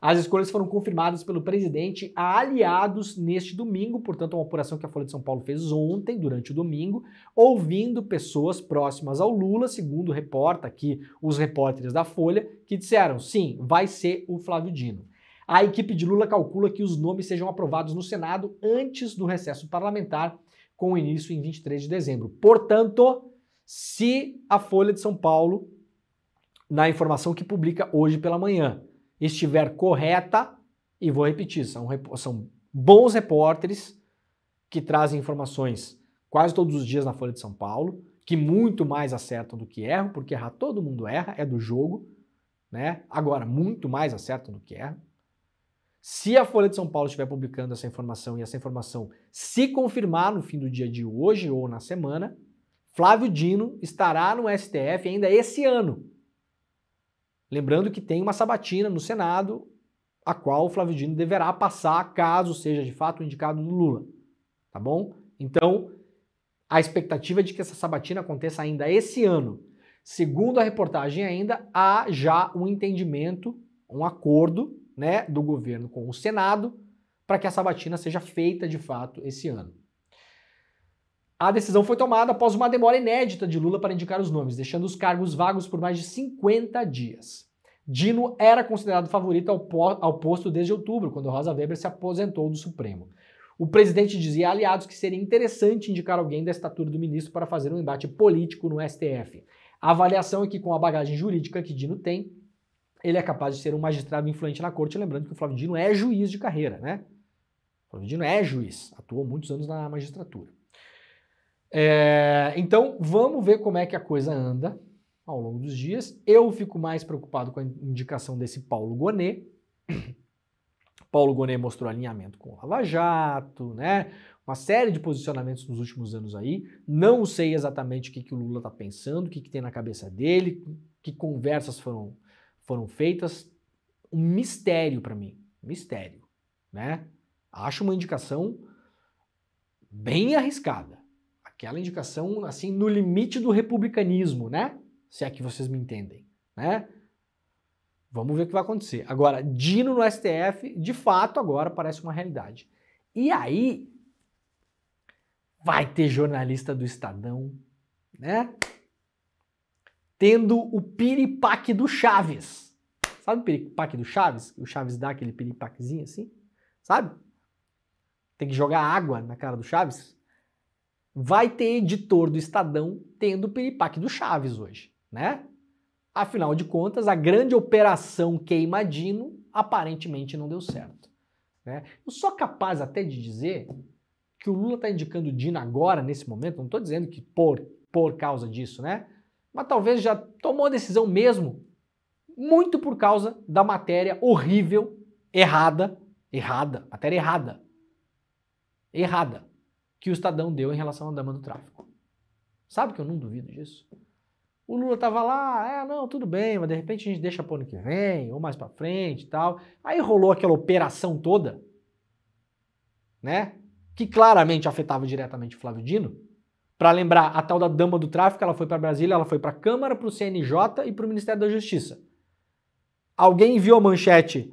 As escolhas foram confirmadas pelo presidente a aliados neste domingo, portanto, uma apuração que a Folha de São Paulo fez ontem, durante o domingo, ouvindo pessoas próximas ao Lula, segundo reporta aqui os repórteres da Folha, que disseram, sim, vai ser o Flávio Dino. A equipe de Lula calcula que os nomes sejam aprovados no Senado antes do recesso parlamentar, com início em 23 de dezembro. Portanto, se a Folha de São Paulo, na informação que publica hoje pela manhã, estiver correta, e vou repetir, são bons repórteres que trazem informações quase todos os dias na Folha de São Paulo, que muito mais acertam do que erram, porque errar todo mundo erra, é do jogo, né? Agora, muito mais acertam do que erram. Se a Folha de São Paulo estiver publicando essa informação e essa informação se confirmar no fim do dia de hoje ou na semana, Flávio Dino estará no STF ainda esse ano. Lembrando que tem uma sabatina no Senado, a qual o Flávio Dino deverá passar caso seja de fato o indicado do Lula, tá bom? Então, a expectativa é de que essa sabatina aconteça ainda esse ano. Segundo a reportagem ainda, há já um entendimento, um acordo, né, do governo com o Senado para que a sabatina seja feita de fato esse ano. A decisão foi tomada após uma demora inédita de Lula para indicar os nomes, deixando os cargos vagos por mais de 50 dias. Dino era considerado favorito ao posto desde outubro, quando Rosa Weber se aposentou do Supremo. O presidente dizia a aliados que seria interessante indicar alguém da estatura do ministro para fazer um embate político no STF. A avaliação é que, com a bagagem jurídica que Dino tem, ele é capaz de ser um magistrado influente na corte, lembrando que o Flávio Dino é juiz de carreira, né? O Flávio Dino é juiz, atuou muitos anos na magistratura. Então, vamos ver como é que a coisa anda ao longo dos dias. Eu fico mais preocupado com a indicação desse Paulo Gonet. Paulo Gonet mostrou alinhamento com o Lava Jato, né? Uma série de posicionamentos nos últimos anos aí. Não sei exatamente o que o Lula está pensando, o que tem na cabeça dele, que conversas foram feitas. Um mistério para mim, mistério, né? Acho uma indicação bem arriscada. Aquela indicação, assim, no limite do republicanismo, né? Se é que vocês me entendem, né? Vamos ver o que vai acontecer. Agora, Dino no STF, de fato, agora parece uma realidade. E aí, vai ter jornalista do Estadão, né? Tendo o piripaque do Chaves. Sabe o piripaque do Chaves? O Chaves dá aquele piripaquezinho assim, sabe? Tem que jogar água na cara do Chaves. Vai ter editor do Estadão tendo o piripaque do Chaves hoje, né? Afinal de contas, a grande operação Queima Dino aparentemente não deu certo, né? Eu sou capaz até de dizer que o Lula está indicando o Dino agora, nesse momento, não estou dizendo que por causa disso, né? Mas talvez já tomou a decisão mesmo, muito por causa da matéria horrível, matéria errada, que o Estadão deu em relação à dama do tráfico. Sabe que eu não duvido disso? O Lula tava lá, não, tudo bem, mas de repente a gente deixa pro ano que vem, ou mais pra frente e tal. Aí rolou aquela operação toda, né? Que claramente afetava diretamente o Flávio Dino. Para lembrar, a tal da dama do tráfico, ela foi para Brasília, ela foi para a Câmara, para o CNJ e para o Ministério da Justiça. Alguém viu a manchete,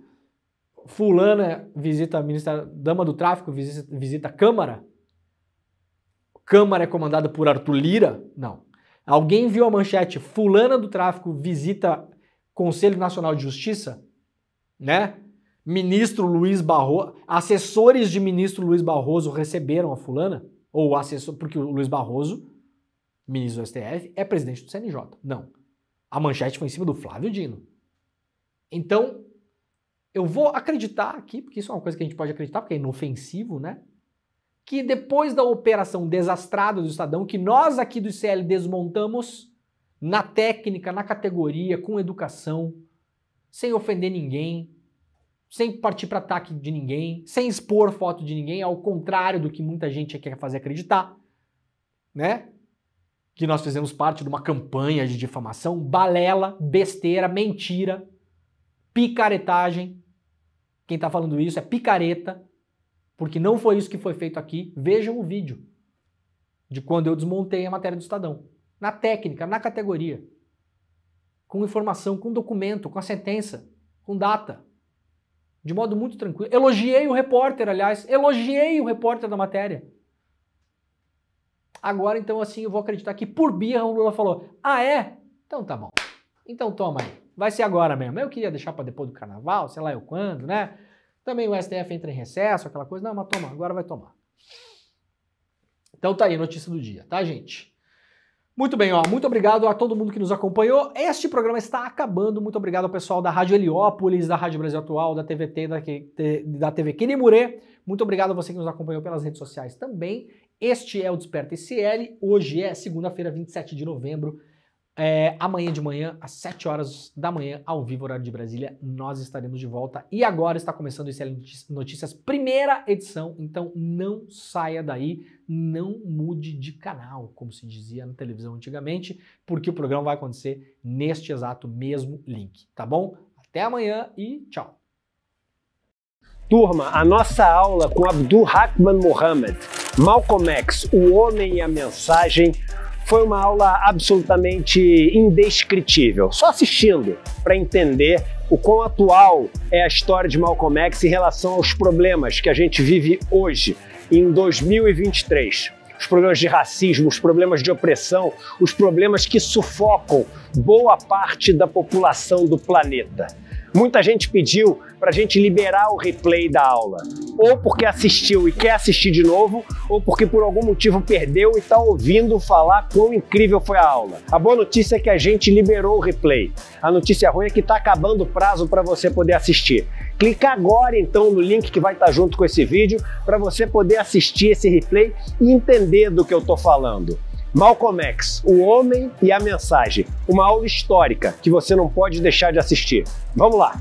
fulana visita Ministério, dama do tráfico visita a Câmara? Câmara é comandada por Arthur Lira? Não. Alguém viu a manchete, fulana do tráfico visita Conselho Nacional de Justiça? Né? Ministro Luiz Barroso, assessores de ministro Luiz Barroso receberam a fulana? Ou assessor, porque o Luiz Barroso, ministro do STF, é presidente do CNJ. Não. A manchete foi em cima do Flávio Dino. Então, eu vou acreditar aqui, porque isso é uma coisa que a gente pode acreditar, porque é inofensivo, né? Que depois da operação desastrada do Estadão, que nós aqui do ICL desmontamos na técnica, na categoria, com educação, sem ofender ninguém, sem partir para ataque de ninguém, sem expor foto de ninguém, ao contrário do que muita gente quer fazer acreditar, né? Que nós fizemos parte de uma campanha de difamação, balela, besteira, mentira, picaretagem. Quem tá falando isso é picareta, porque não foi isso que foi feito aqui. Vejam o vídeo de quando eu desmontei a matéria do Estadão. Na técnica, na categoria. Com informação, com documento, com a sentença, com data. De modo muito tranquilo. Elogiei o repórter, aliás. Elogiei o repórter da matéria. Agora, então, assim, eu vou acreditar que por birra o Lula falou: ah, é? Então tá bom. Então toma aí. Vai ser agora mesmo. Eu queria deixar para depois do carnaval, sei lá eu quando, né? Também o STF entra em recesso, aquela coisa. Não, mas toma, agora vai tomar. Então tá aí, notícia do dia, tá, gente? Muito bem, ó, muito obrigado a todo mundo que nos acompanhou. Este programa está acabando. Muito obrigado ao pessoal da Rádio Heliópolis, da Rádio Brasil Atual, da TVT, da TV Quinimurê. Muito obrigado a você que nos acompanhou pelas redes sociais também. Este é o Desperta ICL. Hoje é segunda-feira, 27 de novembro. Amanhã de manhã, às 7 horas da manhã, ao vivo, horário de Brasília, nós estaremos de volta. E agora está começando o ICL Notícias, primeira edição, então não saia daí, não mude de canal, como se dizia na televisão antigamente, porque o programa vai acontecer neste exato mesmo link, tá bom? Até amanhã e tchau! Turma, a nossa aula com Abdul Rahman Mohammed, Malcolm X, o homem e a mensagem, foi uma aula absolutamente indescritível. Só assistindo para entender o quão atual é a história de Malcolm X em relação aos problemas que a gente vive hoje, em 2023. Os problemas de racismo, os problemas de opressão, os problemas que sufocam boa parte da população do planeta. Muita gente pediu para a gente liberar o replay da aula. ou porque assistiu e quer assistir de novo, ou porque por algum motivo perdeu e está ouvindo falar quão incrível foi a aula. A boa notícia é que a gente liberou o replay. A notícia ruim é que está acabando o prazo para você poder assistir. Clica agora então no link que vai estar junto com esse vídeo para você poder assistir esse replay e entender do que eu estou falando. Malcolm X, o homem e a mensagem. Uma aula histórica que você não pode deixar de assistir. Vamos lá!